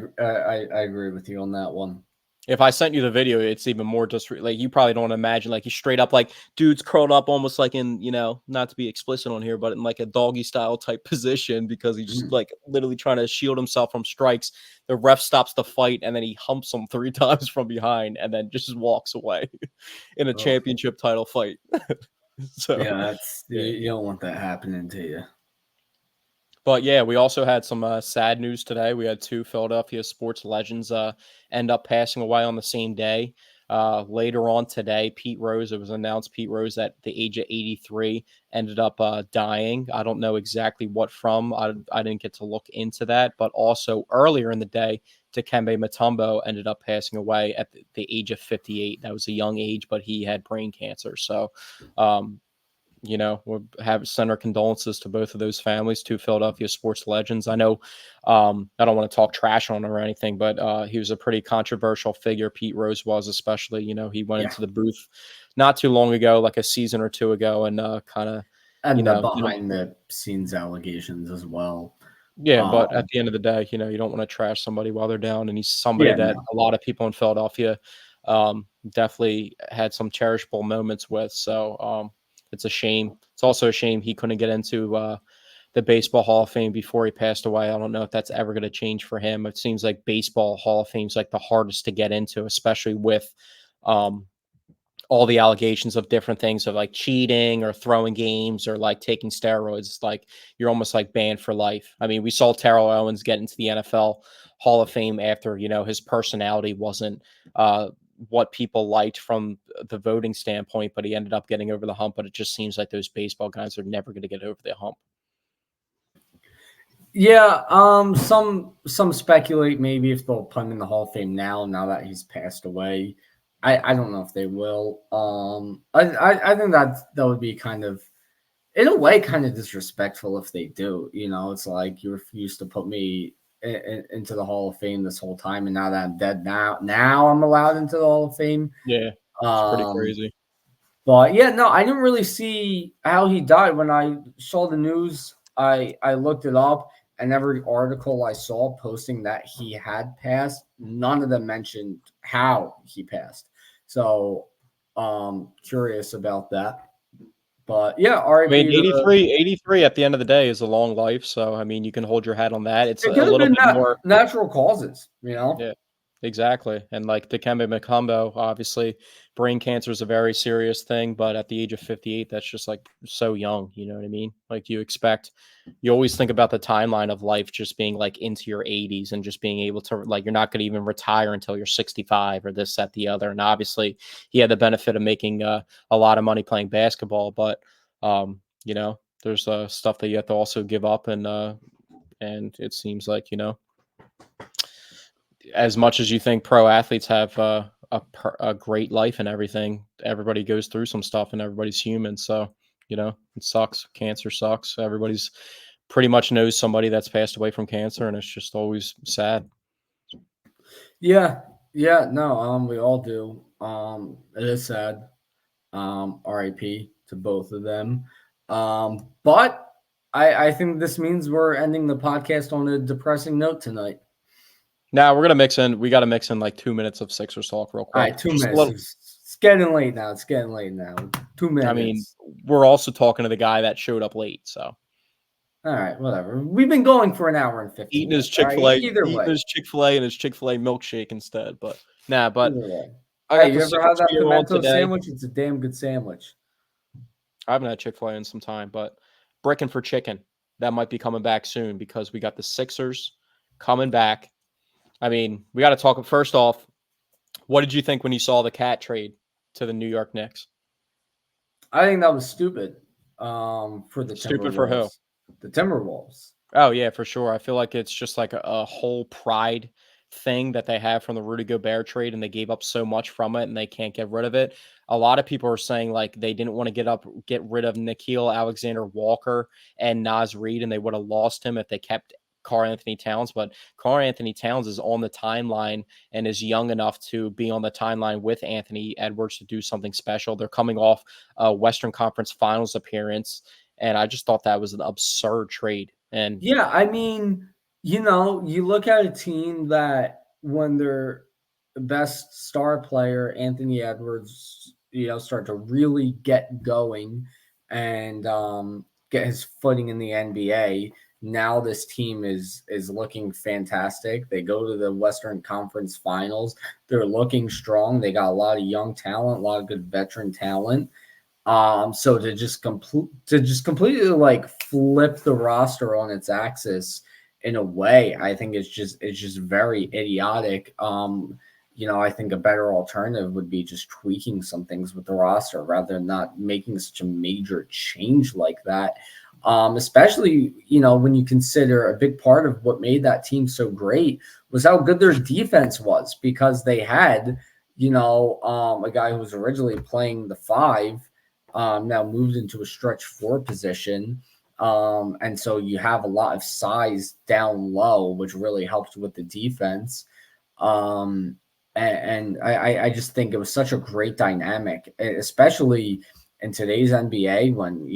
agree with you on that one. If I sent you the video, it's even more you probably don't imagine, he's straight up, dude's curled up almost like in, not to be explicit on here, but in like a doggy style type position because he's just literally trying to shield himself from strikes. The ref stops the fight and then he humps him 3 times from behind and then just walks away in a championship title fight. So yeah, you don't want that happening to you. But yeah, we also had some sad news today. We had 2 Philadelphia sports legends end up passing away on the same day. Later on today, Pete Rose, it was announced Pete Rose at the age of 83 ended up dying. I don't know exactly what from. I didn't get to look into that. But also earlier in the day, Dikembe Mutombo ended up passing away at the age of 58. That was a young age, but he had brain cancer. So we'll send our condolences to both of those families, 2 Philadelphia sports legends. I know I don't want to talk trash on him or anything, but he was a pretty controversial figure. Pete Rose was, especially, he went into the booth not too long ago, like a season or 2 ago, and kind of, behind the scenes allegations as well. Yeah, but at the end of the day, you don't want to trash somebody while they're down, and he's somebody that a lot of people in Philadelphia definitely had some cherishable moments with. So it's a shame. It's also a shame he couldn't get into the Baseball Hall of Fame before he passed away. I don't know if that's ever going to change for him. It seems like Baseball Hall of Fame is like the hardest to get into, especially with all the allegations of different things of like cheating or throwing games or like taking steroids. Like you're almost like banned for life. I mean, we saw Terrell Owens get into the NFL Hall of Fame after, his personality wasn't what people liked from the voting standpoint, but he ended up getting over the hump. But it just seems like those baseball guys are never going to get over the hump. Yeah, some speculate maybe if they'll put him in the Hall of Fame now that he's passed away. I don't know if they will. I think that would be kind of, in a way, kind of disrespectful if they do. It's like you refused to put me into the Hall of Fame this whole time, and now that I'm dead, now I'm allowed into the Hall of Fame. Yeah, it's pretty crazy. But yeah, no, I didn't really see how he died. When I saw the news, I looked it up, and every article I saw posting that he had passed, none of them mentioned how he passed. So curious about that. But yeah, I mean, 83 at the end of the day is a long life. So, I mean, you can hold your hat on that. It's it a could have little been bit more natural causes, Yeah, exactly. And like Dikembe Mutombo, obviously, brain cancer is a very serious thing. But at the age of 58, that's just like so young. You know what I mean? Like you always think about the timeline of life just being like into your 80s and just being able to, like, you're not going to even retire until you're 65 or this, that, the other. And obviously, he had the benefit of making a lot of money playing basketball. But, there's stuff that you have to also give up. And it seems like, as much as you think pro athletes have a great life and everything, everybody goes through some stuff and everybody's human. So, it sucks. Cancer sucks. Everybody's pretty much knows somebody that's passed away from cancer, and it's just always sad. Yeah. No, we all do. It is sad. RIP to both of them. But I think this means we're ending the podcast on a depressing note tonight. Now we're gonna mix in. We got to mix in like 2 minutes of Sixers talk real quick. All right, 2 minutes. It's getting late now. 2 minutes. I mean, we're also talking to the guy that showed up late. So, all right, whatever. We've been going for an hour and 15. Eating his Chick-fil-A, Eating his Chick-fil-A and his Chick-fil-A milkshake instead. But hey, you ever had that pimento sandwich? It's a damn good sandwich. I haven't had Chick-fil-A in some time, but bricking for chicken, that might be coming back soon because we got the Sixers coming back. I mean, we got to talk. First off, what did you think when you saw the Cat trade to the New York Knicks? I think that was stupid. For the stupid Timberwolves. For who? The Timberwolves. Oh yeah, for sure. I feel like it's just like a whole pride thing that they have from the Rudy Gobert trade, and they gave up so much from it, and they can't get rid of it. A lot of people are saying like they didn't want to get rid of Nickeil Alexander-Walker and Naz Reid, and they would have lost him if they kept Karl Anthony Towns. But Karl Anthony Towns is on the timeline and is young enough to be on the timeline with Anthony Edwards to do something special. They're coming off a Western Conference Finals appearance, and I just thought that was an absurd trade. And Yeah, I mean, you look at a team that when their best star player, Anthony Edwards, start to really get going and get his footing in the NBA. Now this team is looking fantastic. They go to the Western Conference Finals. They're looking strong. They got a lot of young talent, a lot of good veteran talent. So to completely like flip the roster on its axis in a way, I think it's just very idiotic. I think a better alternative would be just tweaking some things with the roster rather than not making such a major change like that. Especially, when you consider a big part of what made that team so great was how good their defense was because they had, a guy who was originally playing the five now moved into a stretch four position. And so you have a lot of size down low, which really helps with the defense. And I just think it was such a great dynamic, especially in today's NBA when,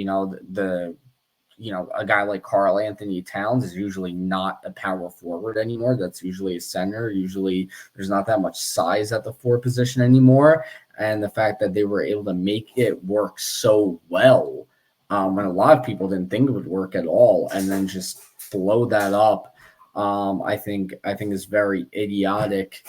a guy like Karl Anthony Towns is usually not a power forward anymore. That's usually a center. Usually there's not that much size at the four position anymore. And the fact that they were able to make it work so well when a lot of people didn't think it would work at all and then just blow that up, I think is very idiotic.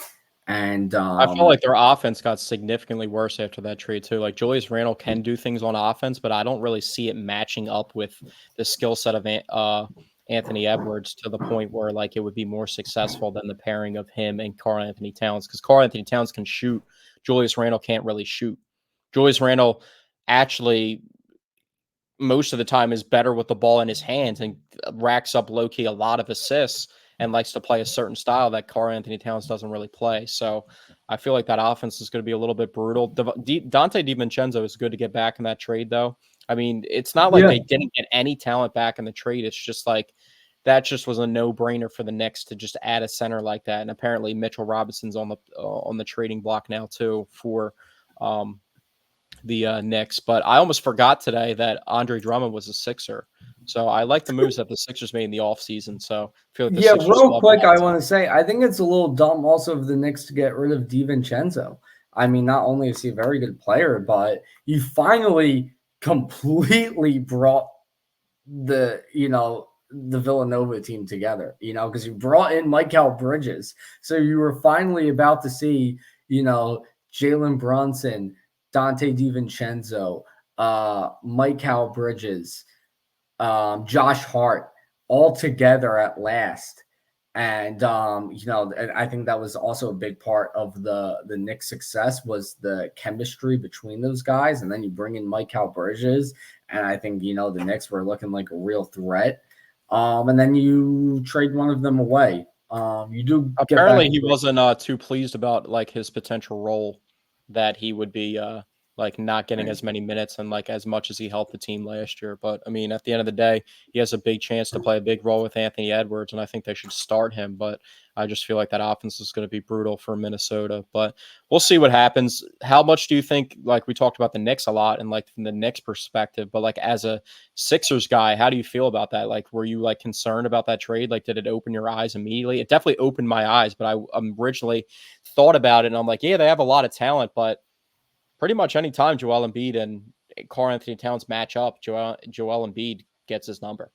And I felt like their offense got significantly worse after that trade too. Like Julius Randle can do things on offense, but I don't really see it matching up with the skill set of Anthony Edwards to the point where like it would be more successful than the pairing of him and Karl Anthony Towns because Karl Anthony Towns can shoot. Julius Randle can't really shoot. Julius Randle actually most of the time is better with the ball in his hands and racks up low key a lot of assists and likes to play a certain style that Karl Anthony Towns doesn't really play. So I feel like that offense is going to be a little bit brutal. Dante DiVincenzo is good to get back in that trade, though. I mean, it's not like yeah, they didn't get any talent back in the trade. It's just like that just was a no-brainer for the Knicks to just add a center like that. And apparently Mitchell Robinson's on the trading block now too for the Knicks. But I almost forgot today that Andre Drummond was a Sixer. So I like the moves that the Sixers made in the offseason. So I feel like the yeah. Sixers Real still have a quick, lot I of want talent. to say I think it's a little dumb also of the Knicks to get rid of DiVincenzo. I mean, not only is he a very good player, but you finally completely brought the Villanova team together, because you brought in Mikal Bridges. So you were finally about to see, Jalen Brunson, Dante DiVincenzo, Mikal Bridges, Josh Hart all together at last. And and I think that was also a big part of the Knicks' success was the chemistry between those guys. And then you bring in Mikal Bridges, and I think the Knicks were looking like a real threat. And then you trade one of them away. You do get back Apparently, he into it. wasn't too pleased about like his potential role that he would be like not getting as many minutes and like as much as he helped the team last year. But I mean, at the end of the day, he has a big chance to play a big role with Anthony Edwards, and I think they should start him. But I just feel like that offense is going to be brutal for Minnesota. But we'll see what happens. How much do you think? Like we talked about the Knicks a lot, and like from the Knicks perspective, but like as a Sixers guy, how do you feel about that? Like, were you like concerned about that trade? Like, did it open your eyes immediately? It definitely opened my eyes, but I originally thought about it and I'm like, yeah, they have a lot of talent, but pretty much any time Joel Embiid and Karl Anthony Towns match up, Joel Embiid gets his number.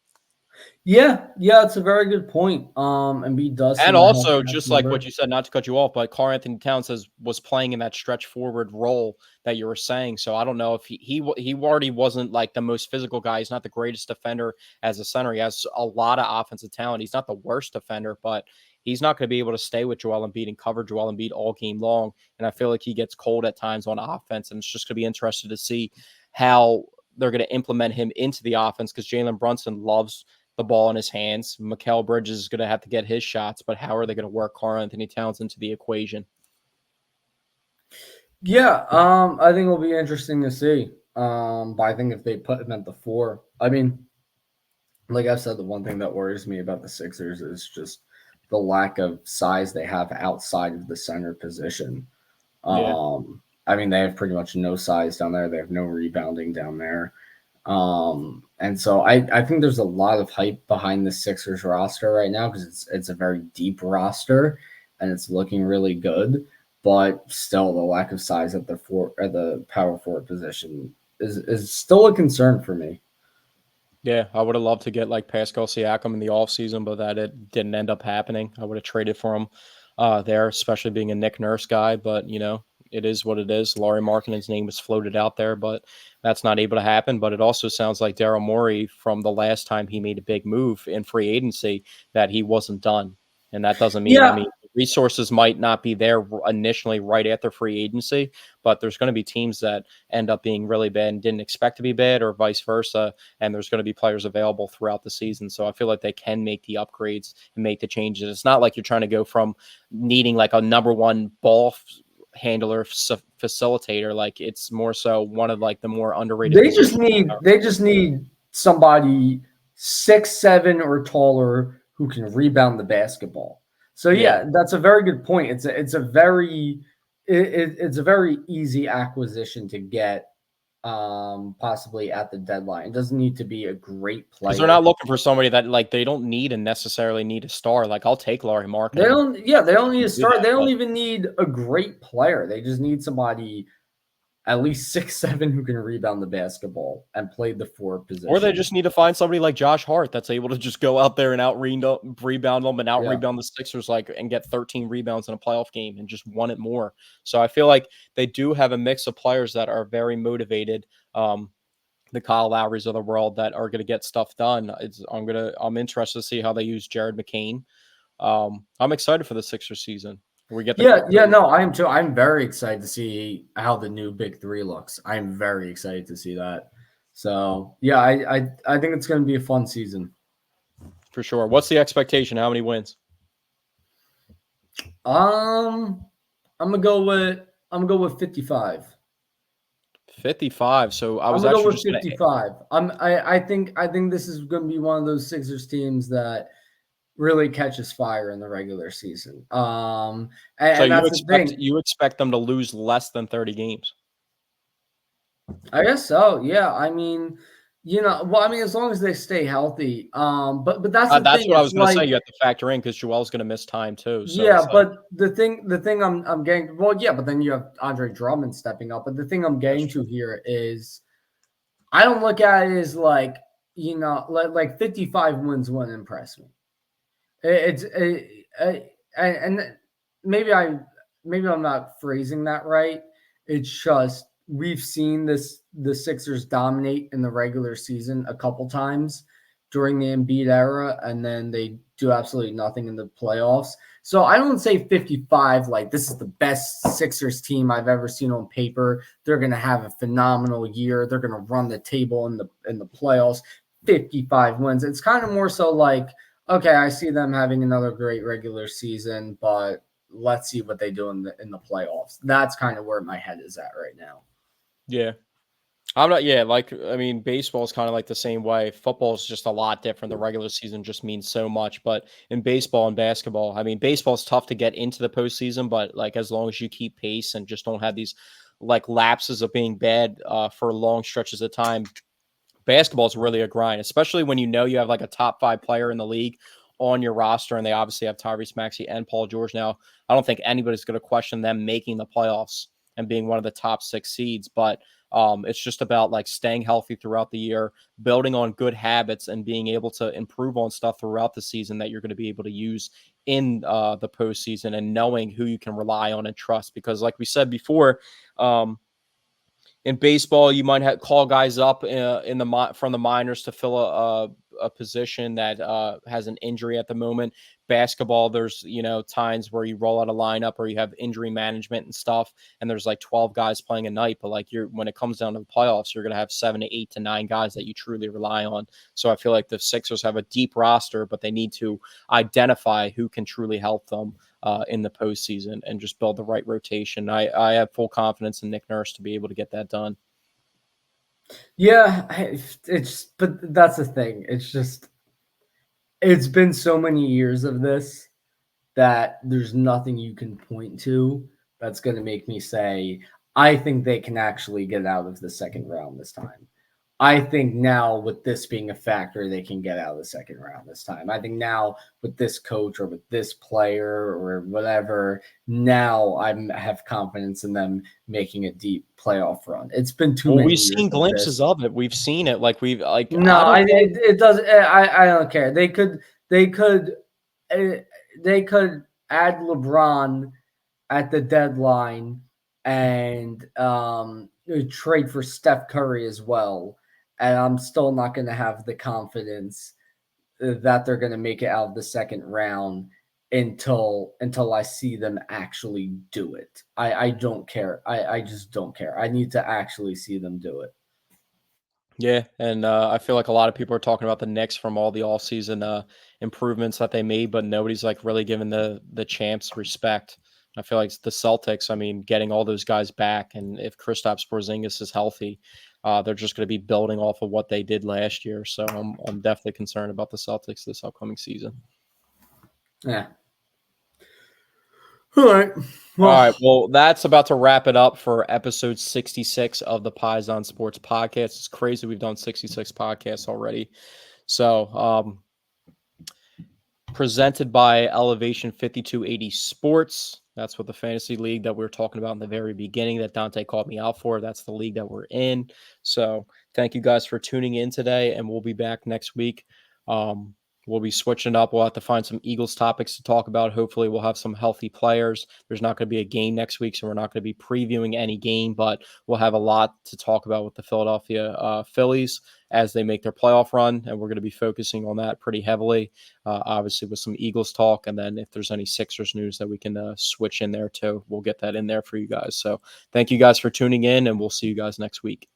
Yeah, it's a very good point. Embiid does And seem to have also, that just like what number. you said, not to cut you off, but Karl Anthony Towns was playing in that stretch forward role that you were saying. So I don't know if he already wasn't like the most physical guy. He's not the greatest defender as a center. He has a lot of offensive talent. He's not the worst defender, but he's not going to be able to stay with Joel Embiid and cover Joel Embiid all game long. And I feel like he gets cold at times on offense. And it's just going to be interesting to see how they're going to implement him into the offense because Jalen Brunson loves the ball in his hands. Mikal Bridges is going to have to get his shots, but how are they going to work Karl-Anthony Towns into the equation? Yeah, I think it'll be interesting to see. But I think if they put him at the 4, I mean, like I've said, the one thing that worries me about the Sixers is just the lack of size they have outside of the center position. Yeah. I mean, they have pretty much no size down there. They have no rebounding down there. And so I think there's a lot of hype behind the Sixers roster right now because it's a very deep roster and it's looking really good. But still, the lack of size at the power forward position is still a concern for me. Yeah, I would have loved to get like Pascal Siakam in the offseason, but that it didn't end up happening. I would have traded for him there, especially being a Nick Nurse guy. But, it is what it is. Laurie Markkanen's name was floated out there, but that's not able to happen. But it also sounds like Daryl Morey, from the last time he made a big move in free agency, that he wasn't done. And that doesn't mean, Yeah, resources might not be there initially right after free agency, but there's going to be teams that end up being really bad and didn't expect to be bad, or vice versa. And there's going to be players available throughout the season. So I feel like they can make the upgrades and make the changes. It's not like you're trying to go from needing like a number one ball handler facilitator. Like, it's more so one of like the more underrated positions. they just need somebody 6'7" or taller who can rebound the basketball. So Yeah. yeah, that's a very good point. It's a very it's a very easy acquisition to get, possibly at the deadline. It doesn't need to be a great Because they're player. not looking for somebody that like they don't need and necessarily need a star. Like, I'll take Laurie They Markkinen. don't yeah, they don't need a Do start. that, They but don't even need a great player. They just need somebody at least 6'7" who can rebound the basketball and play the 4 or they position. just need to find somebody like Josh Hart that's able to just go out there and rebound them and out Yeah. rebound the Sixers, like, and get 13 rebounds in a playoff game and just want it more. So I feel like they do have a mix of players that are very motivated. The Kyle Lowrys of the world that are going to get stuff done. I'm interested to see how they use Jared McCain. I'm excited for the Sixers season. We get the No, I am too. I'm very excited to see how the new Big Three looks. I'm very excited to see that. So yeah, I think it's going to be a fun season. for sure. What's the expectation? How many wins? I'm gonna go with 55. 55. So I I'm was gonna go actually with just going to 55. I think this is going to be one of those Sixers teams that really catches fire in the regular season. So And that's the thing. you expect them to lose less than 30 games. I guess so. Yeah. I mean, as long as they stay healthy. But that's the That's thing. what I It's was going to say. like, You have to factor in because Joel's going to miss time too. So yeah, it's like, but the thing I'm getting, well, yeah, but then you have Andre Drummond stepping up. But the thing I'm that's getting to true. here is I don't look at it as like, like 55 wins wouldn't impress me. And maybe I'm not phrasing that right. It's just we've seen the Sixers dominate in the regular season a couple times during the Embiid era, and then they do absolutely nothing in the playoffs. So I don't say 55 like this is the best Sixers team I've ever seen on paper. They're going to have a phenomenal year. They're going to run the table in the playoffs. 55 wins. It's kind of more so like, okay, I see them having another great regular season, but let's see what they do in the playoffs. That's kind of where my head is at right now. Yeah. I'm not, yeah, like, baseball is kind of like the same way. Football is just a lot different. The regular season just means so much. But in baseball and basketball, baseball is tough to get into the postseason, but like, as long as you keep pace and just don't have these like lapses of being bad for long stretches of time, basketball is really a grind, especially when you have like a top 5 player in the league on your roster, and they obviously have Tyrese Maxey and Paul George now. I don't think anybody's going to question them making the playoffs and being one of the top 6 seeds, but it's just about like staying healthy throughout the year, building on good habits, and being able to improve on stuff throughout the season that you're going to be able to use in the postseason, and knowing who you can rely on and trust. Because like we said before, in baseball, you might call guys up from the minors to fill a position that has an injury at the moment. Basketball, there's, times where you roll out a lineup or you have injury management and stuff, and there's like 12 guys playing a night. But like when it comes down to the playoffs, you're going to have 7 to 8 to 9 guys that you truly rely on. So I feel like the Sixers have a deep roster, but they need to identify who can truly help them in the postseason and just build the right rotation. I have full confidence in Nick Nurse to be able to get that done. Yeah, but that's the thing. It's been so many years of this that there's nothing you can point to that's going to make me say, I think they can actually get out of the second round this time. I think now, with this being a factor, they can get out of the second round this time. I think now, with this coach or with this player or whatever, now I have confidence in them making a deep playoff run. It's been too many We've years seen glimpses of it. We've seen it. Like no, it doesn't. I don't care. They could add LeBron at the deadline and trade for Steph Curry as well, and I'm still not going to have the confidence that they're going to make it out of the second round until I see them actually do it. I don't care. I just don't care. I need to actually see them do it. Yeah, and I feel like a lot of people are talking about the Knicks from all the offseason improvements that they made, but nobody's like really giving the champs respect. I feel like the Celtics, I mean, getting all those guys back, and if Kristaps Porzingis is healthy, they're just going to be building off of what they did last year. So I'm definitely concerned about the Celtics this upcoming season. Yeah. All right. All right. Well, that's about to wrap it up for episode 66 of the Paisan Sports podcast. It's crazy. We've done 66 podcasts already. So, presented by Elevation 5280 Sports. That's what the fantasy league that we were talking about in the very beginning that Dante called me out for. That's the league that we're in. So thank you guys for tuning in today, and we'll be back next week. We'll be switching up. We'll have to find some Eagles topics to talk about. Hopefully, we'll have some healthy players. There's not going to be a game next week, so we're not going to be previewing any game, but we'll have a lot to talk about with the Philadelphia Phillies as they make their playoff run, and we're going to be focusing on that pretty heavily, obviously with some Eagles talk, and then if there's any Sixers news that we can switch in there too, we'll get that in there for you guys. So thank you guys for tuning in, and we'll see you guys next week.